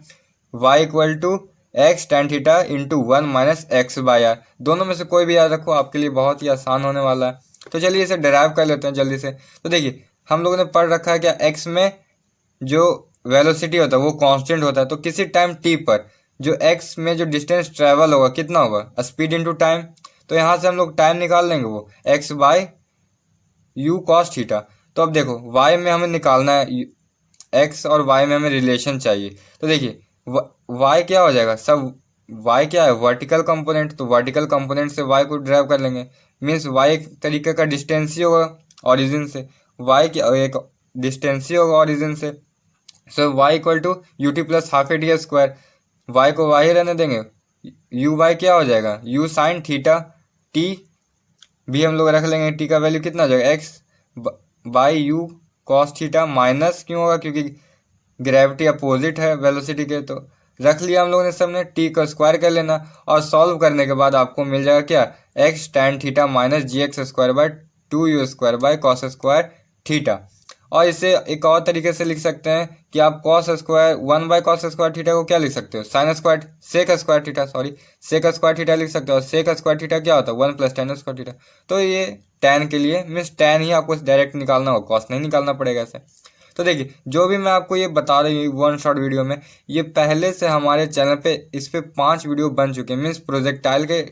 y equal to x tan theta into 1 minus x by R. दोनों में से कोई भी याद रखो, आपके लिए बहुत ही आसान होने वाला है। तो चलिए इसे डिराइव कर लेते हैं जल्दी से। तो देखिए हम लोगों ने पढ़ रखा है क्या, एक्स में जो वेलोसिटी होता है वो कांस्टेंट होता है। तो किसी टाइम टी पर जो एक्स में जो डिस्टेंस ट्रेवल होगा कितना होगा, स्पीड इंटू टाइम। तो यहाँ से हम लोग टाइम निकाल लेंगे, वो x by you cos theta. तो अब देखो वाई में हमें निकालना है, एक्स और वाई में हमें रिलेशन चाहिए। तो देखिए वाई क्या हो जाएगा, सब वाई क्या है, वर्टिकल कंपोनेंट, तो वर्टिकल कंपोनेंट से वाई को ड्राइव कर लेंगे। मीन्स वाई एक तरीके का डिस्टेंस ही होगा ऑरिजिन से, वाई की एक डिस्टेंस ही होगा ऑरिजिन से। So y equal to u t plus half a t square, y को वाई रहने देंगे, यू वाई क्या हो जाएगा, यू साइन थीटा, टी भी हम लोग रख लेंगे, टी का वैल्यू कितना हो जाएगा x by you cos theta, minus क्यों होगा क्योंकि ग्रेविटी अपोजिट है वेलोसिटी के, तो रख लिया हम लोगों ने सबने। टी का स्क्वायर कर लेना और सॉल्व करने के बाद आपको मिल जाएगा क्या, x tan theta minus g x square by 2u² by cos square theta. और इसे एक और तरीके से लिख सकते हैं कि आप cos square 1 by cos square theta को क्या लिख सकते हो, sine square sec square theta, sorry sec square theta लिख सकते हो। और सेक स्क्वायर थीटा क्या होता है, 1 + tan स्क्वायर थीटा। तो ये tan के लिए मीन्स tan ही आपको डायरेक्ट निकालना होगा, कॉस नहीं निकालना पड़ेगा ऐसे। तो देखिए जो भी मैं आपको ये बता रही हूँ वन शॉट वीडियो में, ये पहले से हमारे चैनल पे इस पे 5 वीडियो बन चुके हैं। मीन्स प्रोजेक्टाइल के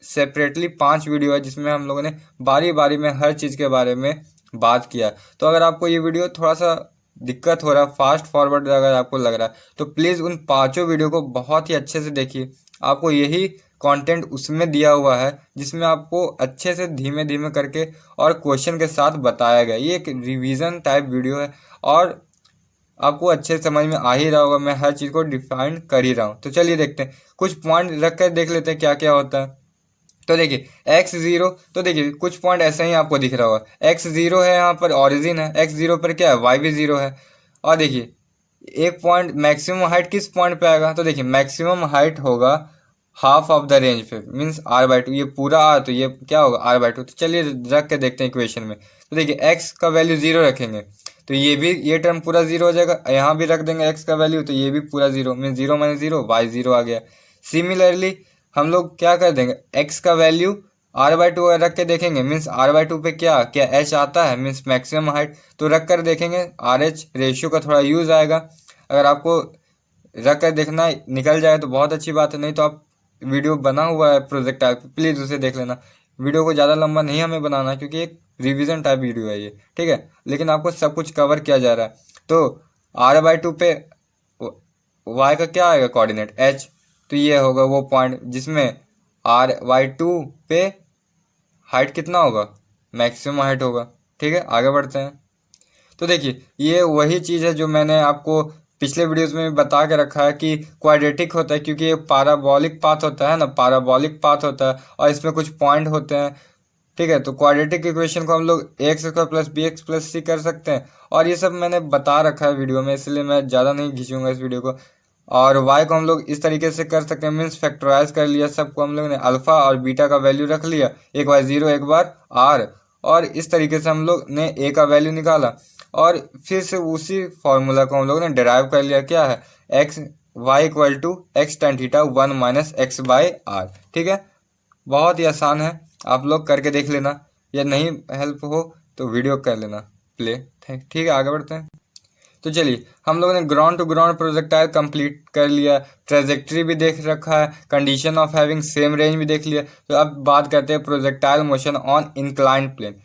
सेपरेटली 5 वीडियो है जिसमें हम लोगों ने बारी बारी में हर चीज़ के बारे में बात किया। तो अगर आपको ये वीडियो थोड़ा सा दिक्कत हो रहा है, फास्ट फॉरवर्ड अगर आपको लग रहा है, तो प्लीज़ उन 5 वीडियो को बहुत ही अच्छे से देखिए। आपको यही कंटेंट उसमें दिया हुआ है जिसमें आपको अच्छे से धीमे धीमे करके और क्वेश्चन के साथ बताया गया। ये एक रिवीजन टाइप वीडियो है और आपको अच्छे समझ में आ ही रहा होगा, मैं हर चीज़ को डिफाइन कर ही रहा हूँ। तो चलिए देखते हैं, कुछ पॉइंट रख कर देख लेते हैं क्या क्या होता है। तो देखिए x0, तो देखिए कुछ पॉइंट ऐसे ही आपको दिख रहा होगा। x0 है, यहाँ पर ऑरिजिन है, x0 पर क्या है, y भी 0 है। और देखिए एक पॉइंट मैक्सिमम हाइट किस पॉइंट पे आएगा, तो देखिए मैक्सिमम हाइट होगा हाफ ऑफ द रेंज पे, मीन्स r/2। ये पूरा r, तो ये क्या होगा r/2। तो चलिए रख के देखते हैं इक्वेशन में। तो देखिए x का वैल्यू 0 रखेंगे तो ये भी, ये टर्म पूरा 0 हो जाएगा। यहाँ भी रख देंगे x का वैल्यू तो ये भी पूरा 0, मीन्स 0 - 0 y 0 आ गया। सिमिलरली हम लोग क्या कर देंगे, x का वैल्यू r/2 रख के देखेंगे, मीन्स r/2 पे क्या क्या h आता है, मीन्स मैक्सिमम हाइट। तो रख कर देखेंगे, RH रेशियो का थोड़ा यूज़ आएगा। अगर आपको रख कर देखना निकल जाए तो बहुत अच्छी बात है, नहीं तो आप वीडियो बना हुआ है प्रोजेक्टाइल पे, प्लीज़ उसे देख लेना। वीडियो को ज़्यादा लंबा नहीं हमें बनाना क्योंकि एक रिवीजन टाइप वीडियो है ये, ठीक है, लेकिन आपको सब कुछ कवर किया जा रहा है। तो r/2 पे y का क्या आएगा कोऑर्डिनेट h, तो ये होगा वो पॉइंट जिसमें r/2 पे हाइट कितना होगा, मैक्सिमम हाइट होगा। ठीक है, आगे बढ़ते हैं। तो देखिए ये वही चीज़ है जो मैंने आपको पिछले वीडियोस में भी बता के रखा है कि क्वाड्रेटिक होता है क्योंकि ये पाराबॉलिक पाथ होता है ना, पाराबॉलिक पाथ होता है और इसमें कुछ पॉइंट होते हैं। ठीक है, तो क्वाड्रेटिक इक्वेशन को हम लोग ax² + bx + c कर सकते हैं और ये सब मैंने बता रखा है वीडियो में, इसलिए मैं ज़्यादा नहीं खींचूंगा इस वीडियो को। और y को हम लोग इस तरीके से कर सकते हैं, मीन्स फैक्टराइज कर लिया सबको हम लोग ने, अल्फ़ा और बीटा का वैल्यू रख लिया, एक बार 0 एक बार r, और इस तरीके से हम लोग ने a का वैल्यू निकाला और फिर से उसी फॉर्मूला को हम लोग ने डिराइव कर लिया, क्या है y = x tan theta 1 - x/r। ठीक है, बहुत ही आसान है, आप लोग करके देख लेना, या नहीं हेल्प हो तो वीडियो कर लेना प्ले। ठीक है, आगे बढ़ते हैं। तो चलिए हम लोगों ने ground to ground projectile complete कर लिया, ट्रेजेक्ट्री भी देख रखा है, condition of having same range भी देख लिया। तो अब बात करते हैं projectile motion on inclined plane.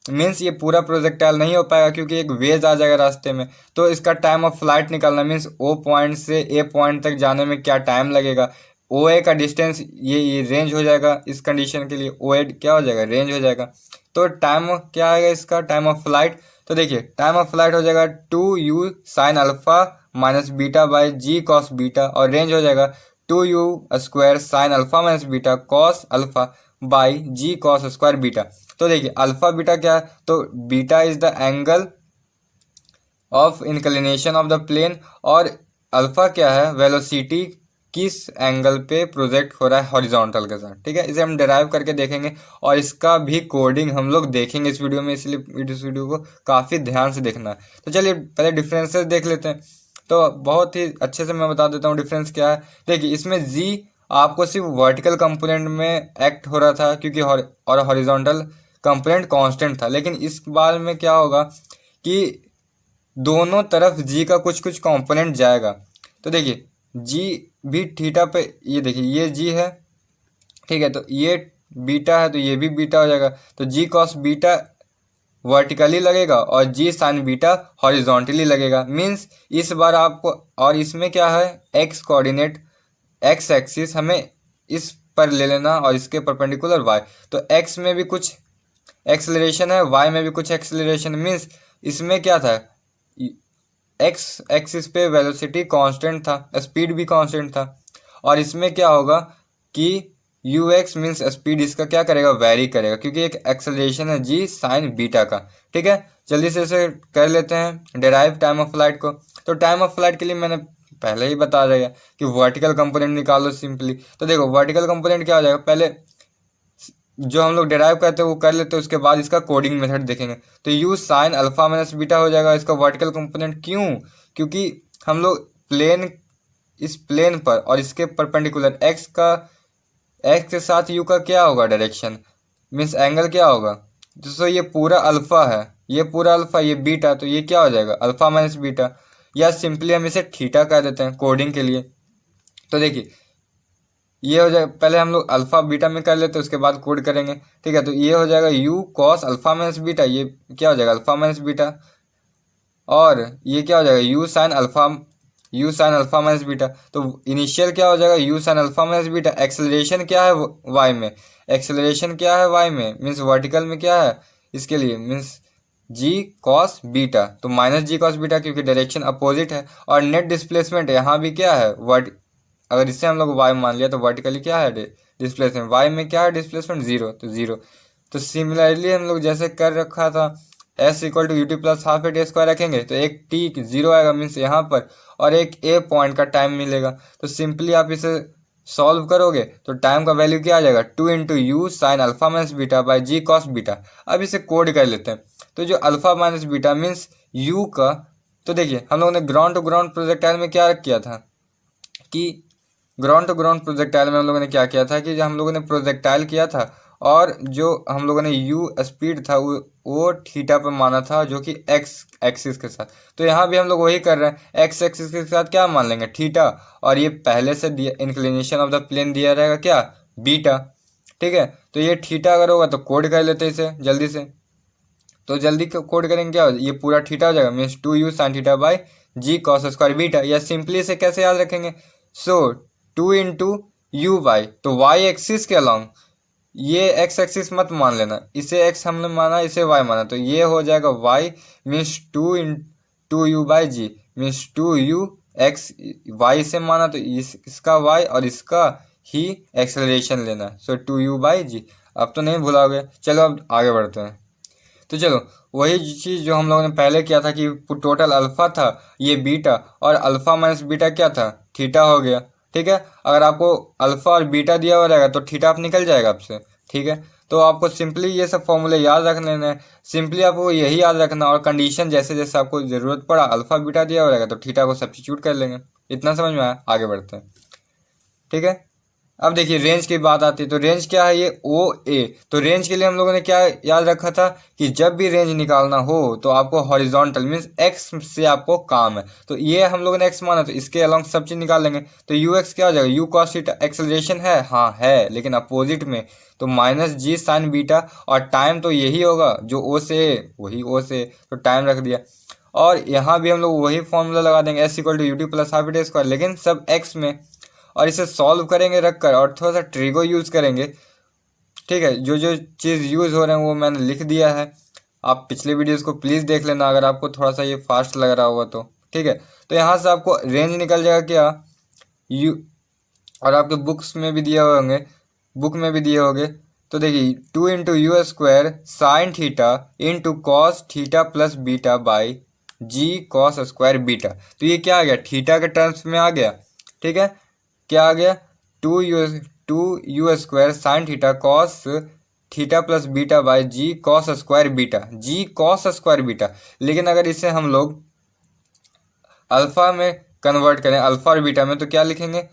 Means ये पूरा प्रोजेक्टाइल नहीं हो पाएगा क्योंकि एक वेज आ जाएगा रास्ते में, तो इसका टाइम ऑफ फ्लाइट निकालना, मीन्स ओ पॉइंट से ए पॉइंट तक जाने में क्या टाइम लगेगा। ओ ए का डिस्टेंस ये रेंज हो जाएगा, इस कंडीशन के लिए ओ ए क्या हो जाएगा, रेंज हो जाएगा। तो टाइम क्या आएगा इसका, टाइम ऑफ फ्लाइट। तो देखिए टाइम ऑफ फ्लाइट हो जाएगा 2u sin α - beta by g cos beta, और रेंज हो जाएगा 2u² sin α - beta cos α by g cos square beta. तो देखिए अल्फा बीटा क्या है, तो beta is the angle of inclination of the plane, और अल्फा क्या है, वेलोसिटी किस एंगल पे प्रोजेक्ट हो रहा है हॉरिजॉन्टल के साथ। ठीक है, इसे हम डिराइव करके देखेंगे और इसका भी कोडिंग हम लोग देखेंगे इस वीडियो में, इसलिए इस वीडियो को काफ़ी ध्यान से देखना है। तो चलिए पहले डिफरेंसेस देख लेते हैं। तो बहुत ही अच्छे से मैं बता देता हूँ डिफरेंस क्या है। देखिए इसमें जी आपको सिर्फ वर्टिकल कंपोनेंट में एक्ट हो रहा था क्योंकि और हॉरिजॉन्टल कंपोनेंट कांस्टेंट था, लेकिन इस बार में क्या होगा कि दोनों तरफ जी का कुछ कुछ कंपोनेंट जाएगा। तो देखिए जी भी थीटा पे, ये देखिए ये जी है, ठीक है, तो ये बीटा है तो ये भी बीटा हो जाएगा। तो जी कॉस बीटा वर्टिकली लगेगा और जी साइन बीटा हॉरिजॉन्टली लगेगा। मीन्स इस बार आपको, और इसमें क्या है एक्स कोऑर्डिनेट, एक्स एक्सिस हमें इस पर ले लेना और इसके परपेंडिकुलर वाई। तो एक्स में भी कुछ एक्सेलरेशन है, वाई में भी कुछ एक्सेलरेशन। मीन्स इसमें क्या था, एक्स एक्सिस पे वेलोसिटी कांस्टेंट था, स्पीड भी कांस्टेंट था, और इसमें क्या होगा कि यू एक्स मीन्स स्पीड इसका क्या करेगा, वेरी करेगा क्योंकि एक एक्सेलरेशन है जी साइन बीटा का। ठीक है, जल्दी से इसे कर लेते हैं डिराइव टाइम ऑफ फ्लाइट को। तो टाइम ऑफ फ्लाइट के लिए मैंने पहले ही बता दिया कि वर्टिकल कंपोनेंट निकालो सिंपली। तो देखो वर्टिकल कंपोनेंट क्या हो जाएगा, पहले जो हम लोग डिराइव करते हैं वो कर लेते हैं, उसके बाद इसका कोडिंग मेथड देखेंगे। तो you sine alpha minus beta हो जाएगा इसका वर्टिकल कंपोनेंट। क्यों? क्योंकि हम लोग प्लेन, इस प्लेन पर और इसके परपेंडिकुलर एक्स के साथ यू का क्या होगा डायरेक्शन, मीन्स एंगल क्या होगा। तो ये पूरा अल्फा है, ये पूरा अल्फा, ये बीटा, तो ये क्या हो जाएगा अल्फा माइनस बीटा, या सिंपली हम इसे थीटा कह देते हैं कोडिंग के लिए। तो देखिए ये हो जाएगा, पहले हम लोग अल्फा बीटा में कर लेते हैं उसके बाद कोड करेंगे, ठीक है। तो ये हो जाएगा you cos alpha minus beta, ये क्या हो जाएगा अल्फा माइनस बीटा, और ये क्या हो जाएगा you sine alpha minus beta. तो इनिशियल क्या हो जाएगा you sine alpha minus beta, acceleration क्या है वाई में, एक्सेलरेशन क्या है वाई में, मीन्स वर्टिकल में क्या है इसके लिए, मीन्स जी कॉस बीटा, तो माइनस जी कॉस बीटा क्योंकि डायरेक्शन अपोजिट है। और नेट डिस्प्लेसमेंट यहाँ भी क्या है अगर इससे हम लोग वाई मान लिया तो वर्टिकली क्या है डिस्प्लेसमेंट, वाई में क्या है डिस्प्लेसमेंट जीरो, तो जीरो। तो सिमिलरली हम लोग जैसे कर रखा था s equal to u t plus half a t square रखेंगे तो एक टी जीरो आएगा मीन्स यहाँ पर, और एक ए पॉइंट का टाइम मिलेगा। तो सिंपली आप इसे सॉल्व करोगे तो टाइम का वैल्यू क्या आ जाएगा 2 into u sine alpha minus beta by g cos beta. अब इसे कोड कर लेते हैं। तो जो alpha minus beta means u का, तो देखिए हम लोगों ने ग्राउंड टू ग्राउंड प्रोजेक्टाइल में क्या किया था कि ग्राउंड टू ग्राउंड प्रोजेक्टाइल में हम लोगों ने क्या किया था कि हम लोगों ने प्रोजेक्टाइल किया था और जो हम लोगों ने यू स्पीड था वो थीटा पर माना था जो कि एक्स एक्सिस के साथ। तो यहाँ भी हम लोग वही कर रहे हैं, एक्स एक्सिस के साथ क्या मान लेंगे थीटा, और ये पहले से दिया इंक्लिनेशन ऑफ द प्लेन दिया रहेगा क्या बीटा, ठीक है। तो ये थीटा अगर होगा तो कोड कर लेते इसे जल्दी से। तो जल्दी कोड करेंगे क्या हो, ये पूरा थीटा हो जाएगा means 2u sine theta by g cos square beta, या सिंपली से कैसे याद रखेंगे, सो 2 इंटू यू बाई, तो वाई एक्सिस के अलॉन्ग, ये एक्स एक्सिस मत मान लेना, इसे एक्स हमने माना इसे वाई माना, तो ये हो जाएगा y means 2 u by g means 2u x, y से माना तो इसका वाई और इसका ही एक्सेलरेशन लेना, सो 2u बाई जी। अब तो नहीं भुलाओगे, चलो अब आगे बढ़ते हैं। तो चलो वही चीज़ जो हम लोगों ने पहले किया था कि टोटल अल्फ़ा था ये बीटा, और अल्फ़ा माइनस बीटा क्या था थीटा हो गया, ठीक है। अगर आपको अल्फ़ा और बीटा दिया हुआ रहेगा तो थीटा आप निकल जाएगा आपसे, ठीक है। तो आपको सिंपली ये सब फॉर्मूले याद रख लेना है, सिंपली आपको यही याद रखना, और कंडीशन जैसे जैसे आपको ज़रूरत पड़ा अल्फ़ा बीटा दिया हुआ रहेगा तो थीटा को सब्स्टिट्यूट कर लेंगे। इतना समझ में आया, आगे बढ़ते हैं, ठीक है। अब देखिए रेंज की बात आती है, तो रेंज क्या है ये ओ ए। तो रेंज के लिए हम लोगों ने क्या याद रखा था कि जब भी रेंज निकालना हो तो आपको हॉरिजॉन्टल मीन्स एक्स से आपको काम है, तो ये हम लोगों ने एक्स माना तो इसके अलॉन्ग सब चीज़ निकाल लेंगे। तो यू एक्स क्या हो जाएगा यू कॉस थीटा, एक्सेलरेशन है हाँ है लेकिन अपोजिट में, तो माइनस जी साइन बीटा, और टाइम तो यही होगा जो ओ से वही ओ से, तो टाइम रख दिया। और यहाँ भी हम लोग वही फॉर्मूला लगा देंगे s equal to u t plus half t square, लेकिन सब एक्स में, और इसे सॉल्व करेंगे रख कर, और थोड़ा सा ट्रिगो यूज़ करेंगे, ठीक है। जो जो चीज़ यूज़ हो रहे हैं वो मैंने लिख दिया है, आप पिछले वीडियोस को प्लीज़ देख लेना अगर आपको थोड़ा सा ये फास्ट लग रहा होगा तो, ठीक है। तो यहाँ से आपको रेंज निकल जाएगा क्या यू, और आपके बुक्स में भी दिए होंगे, बुक में भी दिए होंगे। तो देखिए 2 into u square sine theta into cos theta plus beta by g cos square beta. तो ये क्या आ गया थीटा के टर्म्स में आ गया, ठीक है। क्या आ गया 2u square sine theta cos theta plus beta by g cos square beta, g cos square beta. लेकिन अगर इसे हम लोग अल्फ़ा में कन्वर्ट करें अल्फ़ा और बीटा में तो क्या लिखेंगे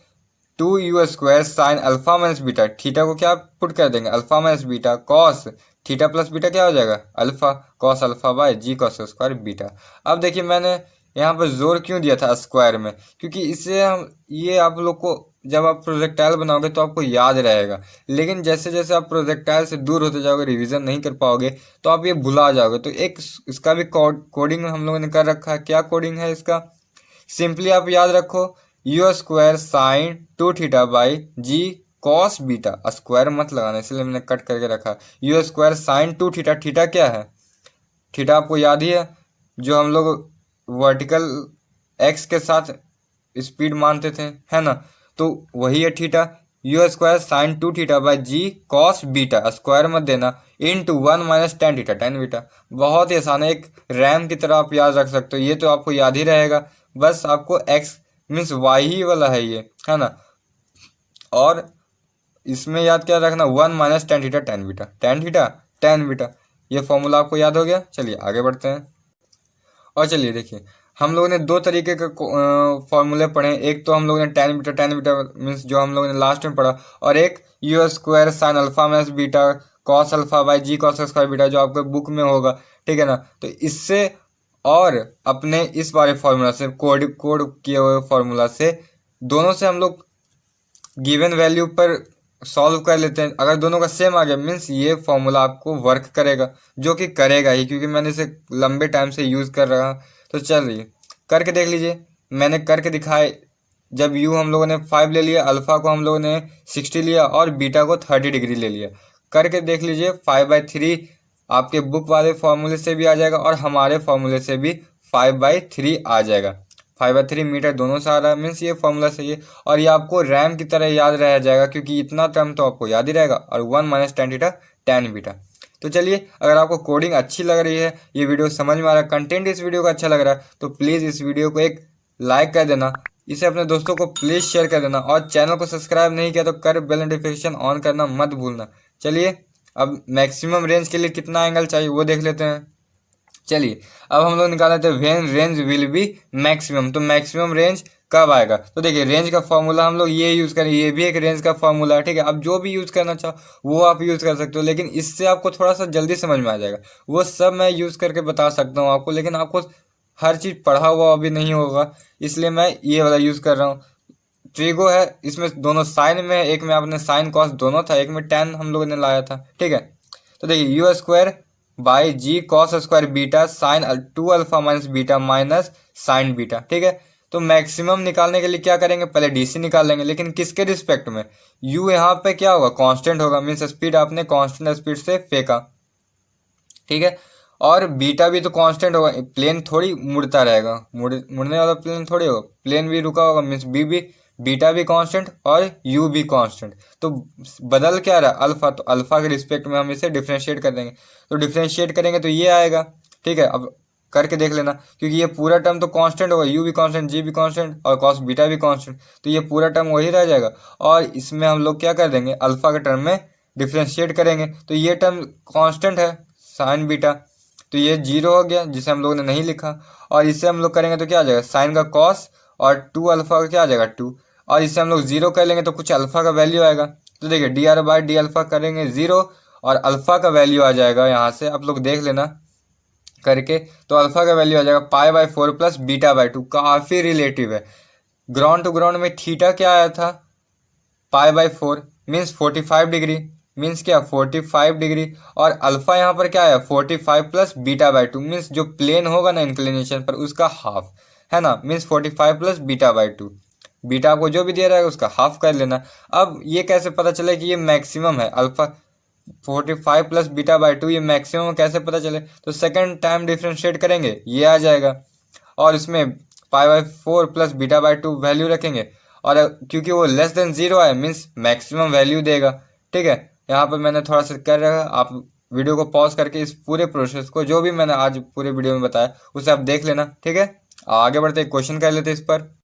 2u square sine alpha minus beta, theta को क्या पुट कर देंगे alpha minus beta cos theta plus beta क्या हो जाएगा alpha cos alpha by g cos square beta. अब देखिए मैंने यहाँ पर जोर क्यों दिया था स्क्वायर में, क्योंकि इससे हम ये आप लोग को जब आप प्रोजेक्टाइल बनाओगे तो आपको याद रहेगा, लेकिन जैसे जैसे आप प्रोजेक्टाइल से दूर होते जाओगे रिवीजन नहीं कर पाओगे तो आप ये भुला जाओगे। तो एक इसका भी कोडिंग हम लोगों ने कर रखा है। क्या कोडिंग है इसका, सिंपली आप याद रखो u square sine 2 theta by g cos beta, square मत लगाना इसलिए मैंने कट करके रखा, u square sine 2 theta, theta क्या है थीटा आपको याद ही है जो हम लोग वर्टिकल एक्स के साथ स्पीड मानते थे, है ना। तो वही है theta, u square sine 2 theta by g cos beta, square मत देना, into 1 minus tan theta tan beta. बहुत ही आसान है, एक रैम की तरह आप याद रख सकते हो, ये तो आपको याद ही रहेगा बस आपको एक्स मीन्स वाई ही वाला है ये, है ना। और इसमें याद क्या रखना, 1 minus tan theta tan beta, ten theta tan beta, ये फॉर्मूला आपको याद हो गया। चलिए आगे बढ़ते हैं। और चलिए देखिए, हम लोगों ने दो तरीके के फॉर्मूले पढ़े। एक तो हम लोगों ने टेन बीटा मीन्स जो हम लोगों ने लास्ट में पढ़ा, और एक u square sine alpha minus beta cos alpha by g cos square beta जो आपके बुक में होगा, ठीक है ना। तो इससे और अपने इस वाले फॉर्मूला से कोड किए हुए फॉर्मूला से दोनों से हम लोग गिवन वैल्यू पर सॉल्व कर लेते हैं। अगर दोनों का सेम आ गया मीन्स ये फॉर्मूला आपको वर्क करेगा, जो कि करेगा ही क्योंकि मैंने इसे लंबे टाइम से यूज़ कर रहा। तो चलिए करके देख लीजिए, मैंने करके दिखाए। जब यू हम लोगों ने 5 ले लिया, अल्फ़ा को हम लोगों ने 60 लिया और बीटा को 30 डिग्री ले लिया। करके देख लीजिए, 5/3 आपके बुक वाले फॉर्मूले से भी आ जाएगा और हमारे फॉर्मूले से भी 5/3 आ जाएगा। 5/3 मीटर दोनों से आ रहा है मीन्स ये फॉर्मूला सही है। और ये आपको रैम की तरह याद रह जाएगा क्योंकि इतना टर्म तो आपको याद ही रहेगा। और 1 minus tan theta tan beta. तो चलिए, अगर आपको कोडिंग अच्छी लग रही है, ये वीडियो समझ में आ रहा है, कंटेंट इस वीडियो का अच्छा लग रहा है, तो प्लीज़ इस वीडियो को एक लाइक कर देना, इसे अपने दोस्तों को प्लीज़ शेयर कर देना, और चैनल को सब्सक्राइब नहीं किया तो कर बेल नोटिफिकेशन ऑन करना मत भूलना। चलिए, अब मैक्सिमम रेंज के लिए कितना एंगल चाहिए वो देख लेते हैं। चलिए, अब हम लोग निकाल लेते हैं when range will be maximum. तो मैक्सिमम रेंज कब आएगा, तो देखिए रेंज का फॉर्मूला हम लोग ये यूज़ करें, ये भी एक रेंज का फॉर्मूला है, ठीक है। अब जो भी यूज़ करना चाहो वो आप यूज़ कर सकते हो, लेकिन इससे आपको थोड़ा सा जल्दी समझ में आ जाएगा। वो सब मैं यूज़ करके बता सकता हूँ आपको, लेकिन आपको हर चीज़ पढ़ा हुआ अभी नहीं होगा, इसलिए मैं ये वाला यूज़ कर रहा हूँ। ट्रिगो है, इसमें दोनों साइन में, एक में आपने साइन कॉस दोनों था, एक में टेन हम लोगों ने लाया था, ठीक है। तो देखिए u square by g cos square beta sine 2 alpha minus beta minus sine beta, ठीक है। तो मैक्सिमम निकालने के लिए क्या करेंगे, पहले डीसी निकाल लेंगे, लेकिन किसके रिस्पेक्ट में, यू यहाँ पे क्या होगा, कांस्टेंट होगा, मीन्स स्पीड आपने कांस्टेंट स्पीड से फेंका, ठीक है। और बीटा भी तो कांस्टेंट होगा, प्लेन थोड़ी मुड़ता रहेगा, मुड़ने वाला प्लेन थोड़ी होगा, प्लेन भी रुका होगा, मीन्स बी भी बीटा भी कांस्टेंट और यू भी कांस्टेंट। तो बदल क्या रहा, अल्फा, तो अल्फा के रिस्पेक्ट में हम इसे डिफ्रेंशिएट कर देंगे। तो डिफ्रेंशिएट करेंगे तो ये आएगा, ठीक है। अब करके देख लेना, क्योंकि ये पूरा टर्म तो कांस्टेंट होगा, यू भी कांस्टेंट, जी भी कांस्टेंट और कॉस बीटा भी कांस्टेंट, तो ये पूरा टर्म वही रह जाएगा। और इसमें हम लोग क्या कर देंगे, अल्फा के टर्म में डिफ्रेंशिएट करेंगे, तो ये टर्म कांस्टेंट है साइन बीटा, तो ये जीरो हो गया जिसे हम लोगों ने नहीं लिखा। और इससे हम लोग करेंगे तो क्या आ जाएगा, साइन का कॉस और 2 अल्फा का क्या आ जाएगा 2, और इससे हम लोग जीरो कर लेंगे तो कुछ अल्फा का वैल्यू आएगा। तो देखिए D R by D alpha करेंगे जीरो और अल्फा का वैल्यू आ जाएगा, यहाँ से आप लोग देख लेना करके, तो अल्फा का वैल्यू आ जाएगा π/4 प्लस बीटा/2। काफ़ी रिलेटिव है। ग्राउंड टू ग्राउंड में थीटा क्या आया था, π/4 मीन्स 45 डिग्री, मीन्स क्या 45 डिग्री, और अल्फा यहाँ पर क्या है 45 प्लस बीटा/2 मीन्स जो प्लेन होगा ना इंक्लिनेशन पर उसका हाफ, है ना, मीन्स 45 प्लस बीटा/2। बीटा को जो भी दिया रहेगा उसका हाफ कर लेना। अब ये कैसे पता चले कि ये मैक्सिमम है, अल्फा 45 प्लस बीटा/2 ये मैक्सिमम कैसे पता चले, तो सेकेंड टाइम डिफ्रेंशिएट करेंगे ये आ जाएगा, और इसमें π/4 प्लस बीटा/2 वैल्यू रखेंगे, और क्योंकि वो लेस देन जीरो है मीन्स मैक्सिमम वैल्यू देगा, ठीक है। यहाँ पर मैंने थोड़ा सा कर रखा, आप वीडियो को पॉज करके इस पूरे प्रोसेस को जो भी मैंने आज पूरे वीडियो में बताया उसे आप देख लेना, ठीक है। आगे बढ़ते एक क्वेश्चन कर लेते हैं इस पर।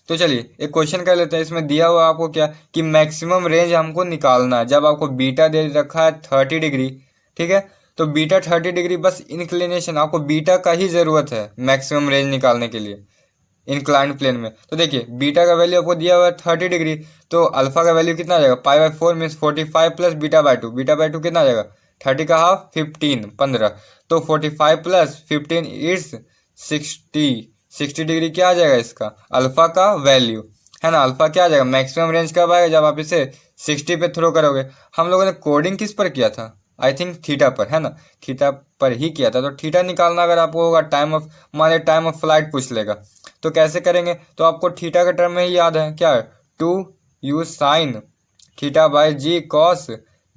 तो चलिए एक क्वेश्चन कर लेते हैं। इसमें दिया हुआ आपको क्या कि मैक्सिमम रेंज हमको निकालना है, जब आपको बीटा दे रखा है 30 डिग्री, ठीक है। तो बीटा 30 डिग्री, बस इंक्लिनेशन आपको बीटा का ही ज़रूरत है मैक्सिमम रेंज निकालने के लिए इंक्लाइंड प्लेन में। तो देखिए बीटा का वैल्यू आपको दिया हुआ है 30 डिग्री, तो अल्फा का वैल्यू कितना आ जाएगा, π/4 मीन्स 45 प्लस बीटा/2, बीटा/2 कितना आ जाएगा 30 का हाफ 15, तो 45 प्लस 15 इज 60 डिग्री क्या आ जाएगा इसका अल्फा का वैल्यू, है ना। अल्फा क्या आ जाएगा, मैक्सिमम रेंज कब आएगा, जब आप इसे 60 पे थ्रो करोगे। हम लोगों ने कोडिंग किस पर किया था, आई थिंक थीटा पर, है ना, थीटा पर ही किया था। तो थीटा निकालना अगर आपको होगा, टाइम ऑफ मान टाइम ऑफ फ्लाइट पूछ लेगा तो कैसे करेंगे, तो आपको थीटा का टर्म में ही याद है क्या, 2u sine theta by g cos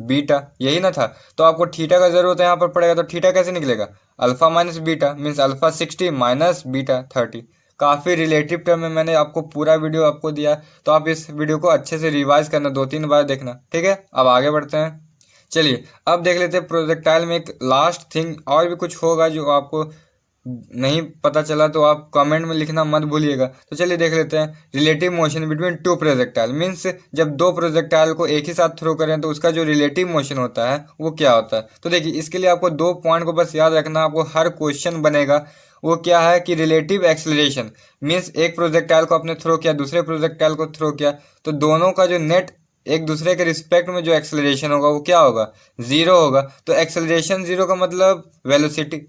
beta, यही ना था। तो आपको थीटा का जरूरत है यहाँ पर पड़ेगा, तो थीटा कैसे निकलेगा, alpha minus beta means alpha 60 minus beta 30। काफ़ी रिलेटिव टर्म में मैंने आपको पूरा वीडियो आपको दिया, तो आप इस वीडियो को अच्छे से रिवाइज करना, 2-3 बार देखना, ठीक है। अब आगे बढ़ते हैं। चलिए अब देख लेते हैं प्रोजेक्टाइल में एक लास्ट थिंग और भी कुछ होगा जो आपको नहीं पता चला तो आप कमेंट में लिखना मत भूलिएगा। तो चलिए देख लेते हैं। Relative motion between two projectile means जब दो प्रोजेक्टाइल को एक ही साथ थ्रो करें तो उसका जो रिलेटिव मोशन होता है वो क्या होता है। तो देखिए इसके लिए आपको दो पॉइंट को बस याद रखना, आपको हर क्वेश्चन बनेगा। वो क्या है कि रिलेटिव एक्सेलरेशन मीन्स एक प्रोजेक्टाइल को आपने थ्रो किया, दूसरे प्रोजेक्टाइल को थ्रो किया, तो दोनों का जो नेट एक दूसरे के रिस्पेक्ट में जो एक्सेलरेशन होगा वो क्या होगा, जीरो होगा। तो एक्सेलरेशन जीरो का मतलब वेलोसिटी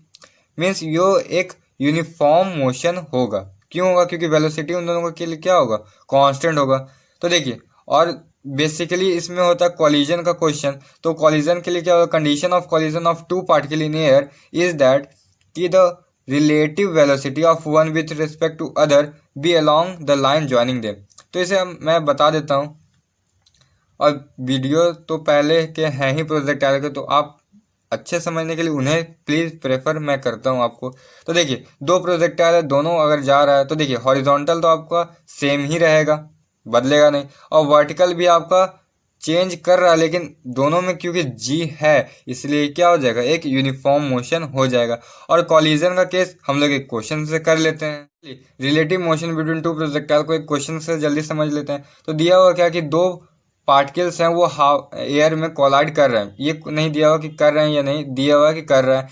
मीन्स यो एक यूनिफॉर्म मोशन होगा। क्यों होगा, क्योंकि वेलोसिटी उन दोनों के लिए क्या होगा, कांस्टेंट होगा। तो देखिए और बेसिकली इसमें होता है कॉलिजन का क्वेश्चन। तो कॉलिजन के लिए क्या होगा, condition of collision of two particle in air is that कि the relative velocity of one with respect to other be along the line joining them. तो इसे मैं बता देता हूँ, और वीडियो तो पहले के हैं ही प्रोजेक्टाइल के, तो आप अच्छे समझने के लिए उन्हें प्लीज़ प्रेफर मैं करता हूँ आपको। तो देखिए दो प्रोजेक्टाइल है, दोनों अगर जा रहा है तो देखिए हॉरिजॉन्टल तो आपका सेम ही रहेगा, बदलेगा नहीं, और वर्टिकल भी आपका चेंज कर रहा है, लेकिन दोनों में क्योंकि जी है इसलिए क्या हो जाएगा, एक यूनिफॉर्म मोशन हो जाएगा। और कॉलिजन का केस हम लोग एक क्वेश्चन से कर लेते हैं। Relative motion between two projectile को एक क्वेश्चन से जल्दी समझ लेते हैं। तो दिया हुआ क्या कि दो पार्टिकल्स हैं वो एयर में कोलाइड कर रहे हैं। ये नहीं दिया हुआ कि कर रहे हैं या नहीं, दिया हुआ कि कर रहा है।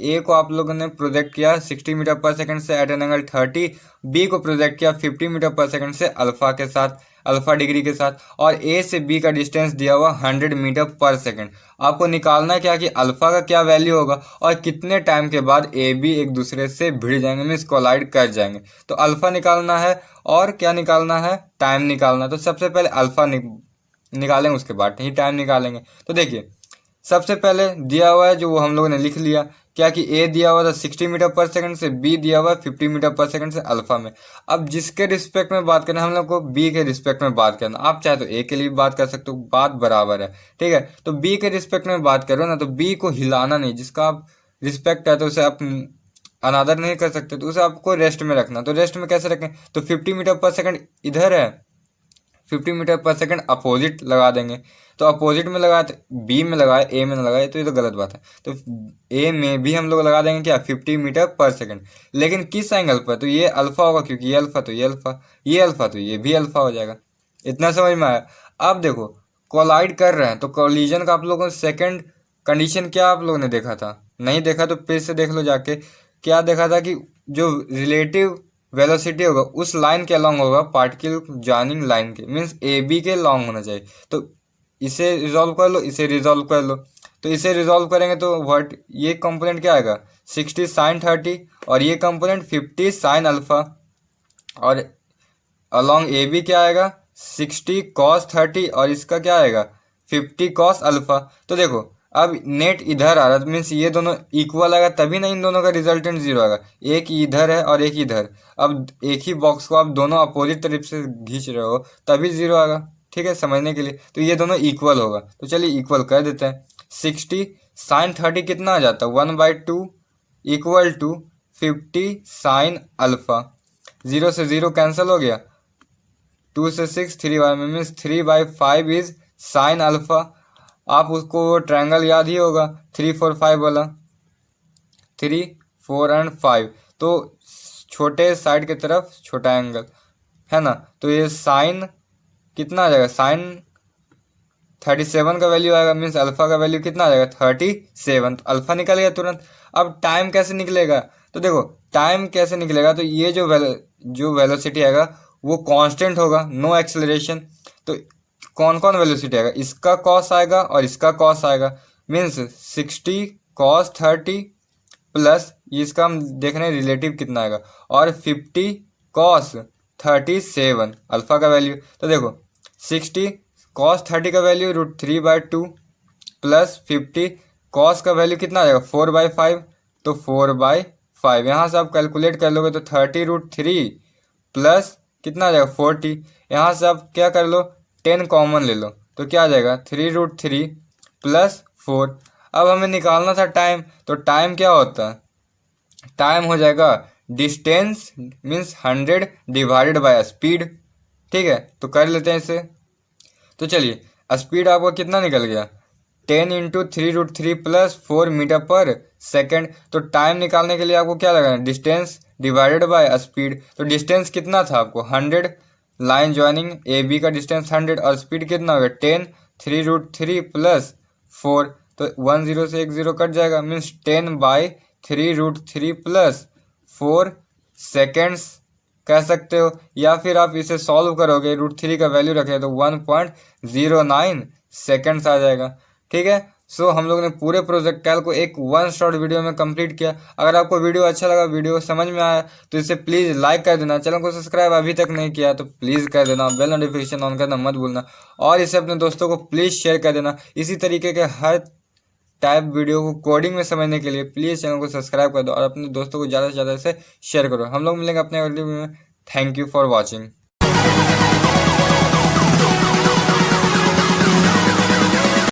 ए को आप लोगों ने प्रोजेक्ट किया 60 मीटर पर सेकंड से एट एन एंगल 30, बी को प्रोजेक्ट किया 50 मीटर पर सेकंड से अल्फा के साथ, अल्फा डिग्री के साथ, और ए से बी का डिस्टेंस दिया हुआ 100 मीटर पर सेकंड। आपको निकालना है क्या कि अल्फा का क्या वैल्यू होगा और कितने टाइम के बाद ए बी एक दूसरे से भिड़ जाएंगे, मीन्स कोलाइड कर जाएंगे। तो अल्फा निकालना है और क्या निकालना है, टाइम निकालना है। तो सबसे पहले अल्फा निकालेंगे, उसके बाद ही टाइम निकालेंगे। तो देखिए सबसे पहले दिया हुआ है जो वो हम लोगों ने लिख लिया क्या कि ए दिया हुआ था 60 मीटर पर सेकंड से, बी दिया हुआ है 50 मीटर पर सेकंड से अल्फा में। अब जिसके रिस्पेक्ट में बात करना है हम लोग को बी के रिस्पेक्ट में बात करना। आप चाहे तो ए के लिए भी बात कर सकते हो, बात बराबर है, ठीक है। तो बी के रिस्पेक्ट में बात करो ना, तो बी को हिलाना नहीं, जिसका आप रिस्पेक्ट है तो उसे आप अनादर नहीं कर सकते, तो उसे आपको रेस्ट में रखना। तो रेस्ट में कैसे रखें, तो 50 मीटर पर सेकंड इधर है, 50 मीटर पर सेकंड अपोजिट लगा देंगे। तो अपोजिट में लगाए तो बी में लगाए, ए में न लगाए, तो ये तो गलत बात है। तो ए में भी हम लोग लगा देंगे क्या, 50 मीटर पर सेकंड, लेकिन किस एंगल पर, तो ये अल्फा होगा, क्योंकि ये अल्फा तो ये अल्फा, ये अल्फा तो ये भी अल्फा हो जाएगा। इतना समझ में आया। अब देखो कोलाइड कर रहे हैं, तो कोलिजन का आप लोगों ने सेकंड कंडीशन क्या आप लोगों ने देखा था, नहीं देखा तो फिर से देख लो जाके। क्या देखा था कि जो रिलेटिव वेलोसिटी होगा उस लाइन के अलॉन्ग होगा, पार्टिकल जॉइनिंग लाइन के, मीन्स ए बी के लॉन्ग होना चाहिए। तो इसे रिजॉल्व कर लो, इसे रिजॉल्व कर लो। तो इसे रिजॉल्व करेंगे तो व्हाट, ये कंपोनेंट क्या आएगा 60 साइन 30, और ये कंपोनेंट 50 साइन अल्फा, और अलॉन्ग ए बी क्या आएगा 60 कॉस 30, और इसका क्या आएगा 50 कॉस अल्फा। तो देखो अब नेट इधर आ रहा है, मीन्स ये दोनों इक्वल आएगा, तभी ना इन दोनों का रिजल्टेंट जीरो आएगा। एक इधर है और एक इधर, अब एक ही बॉक्स को आप दोनों अपोजिट तरफ से खींच रहे हो तभी जीरो आएगा, ठीक है, समझने के लिए। तो ये दोनों इक्वल होगा, तो चलिए इक्वल कर देते हैं। 60 साइन 30 कितना आ जाता है 1/2 इक्वल टू 50 साइन अल्फा, 0 से 0 कैंसिल हो गया, 2 से 6 3 मीन्स 3/5 इज साइन अल्फा। आप उसको ट्रायंगल याद ही होगा 3 4 5 वाला, 3 4 एंड 5, तो छोटे साइड की तरफ छोटा एंगल है ना। तो ये साइन कितना आ जाएगा, साइन 37 का वैल्यू आएगा, मीन्स अल्फा का वैल्यू कितना आ जाएगा 37, तो अल्फा निकल गया तुरंत। अब टाइम कैसे निकलेगा, तो देखो टाइम कैसे निकलेगा, तो ये जो वेलोसिटी आएगा वो कांस्टेंट होगा, नो एक्सेलरेशन। तो कौन कौन वेलोसिटी आएगा, इसका कॉस आएगा और इसका कॉस आएगा, मीन्स 60 कॉस 30 प्लस इसका हम देख रहे हैं रिलेटिव कितना आएगा, और 50 कॉस 37 अल्फा का वैल्यू। तो देखो 60 कॉस 30 का वैल्यू √3/2 प्लस 50 कॉस का वैल्यू कितना आ जाएगा 4/5, तो 4/5 यहाँ से आप कैलकुलेट कर लोगे तो 30√3 प्लस कितना आ जाएगा 40, यहाँ से आप क्या कर लो 10 कॉमन ले लो, तो क्या आ जाएगा 3√3 प्लस 4। अब हमें निकालना था टाइम, तो टाइम क्या होता है, टाइम हो जाएगा distance means 100 divided by speed, ठीक है। तो कर लेते हैं इसे। तो चलिए स्पीड आपका कितना निकल गया 10 इंटू 3√3 प्लस 4 मीटर पर सेकेंड। तो टाइम निकालने के लिए आपको क्या लगाना है, डिस्टेंस डिवाइडेड बाय स्पीड। तो डिस्टेंस कितना था आपको 100, लाइन ज्वाइनिंग ए बी का डिस्टेंस 100 और स्पीड कितना हो गया 10, 3√3 प्लस 4। तो 1 0 से 1 0 कट जाएगा, मीन्स 10/3√3 प्लस 4 सेकेंड्स कह सकते हो। या फिर आप इसे सॉल्व करोगे, √3 का वैल्यू रखें तो 1.09 सेकेंड्स आ जाएगा। ठीक है, सो हम लोग ने पूरे प्रोजेक्टाइल को एक वन शॉट वीडियो में कंप्लीट किया। अगर आपको वीडियो अच्छा लगा, वीडियो समझ में आया तो इसे प्लीज़ लाइक कर देना। चैनल को सब्सक्राइब अभी तक नहीं किया तो प्लीज़ कर देना, बेल नोटिफिकेशन ऑन करना मत भूलना, और इसे अपने दोस्तों को प्लीज़ शेयर कर देना। इसी तरीके के हर टाइप वीडियो को कोडिंग में समझने के लिए प्लीज़ चैनल को सब्सक्राइब कर दो और अपने दोस्तों को ज़्यादा से ज़्यादा इसे शेयर करो। हम लोग मिलेंगे अपने अगले वीडियो में। Thank you for watching.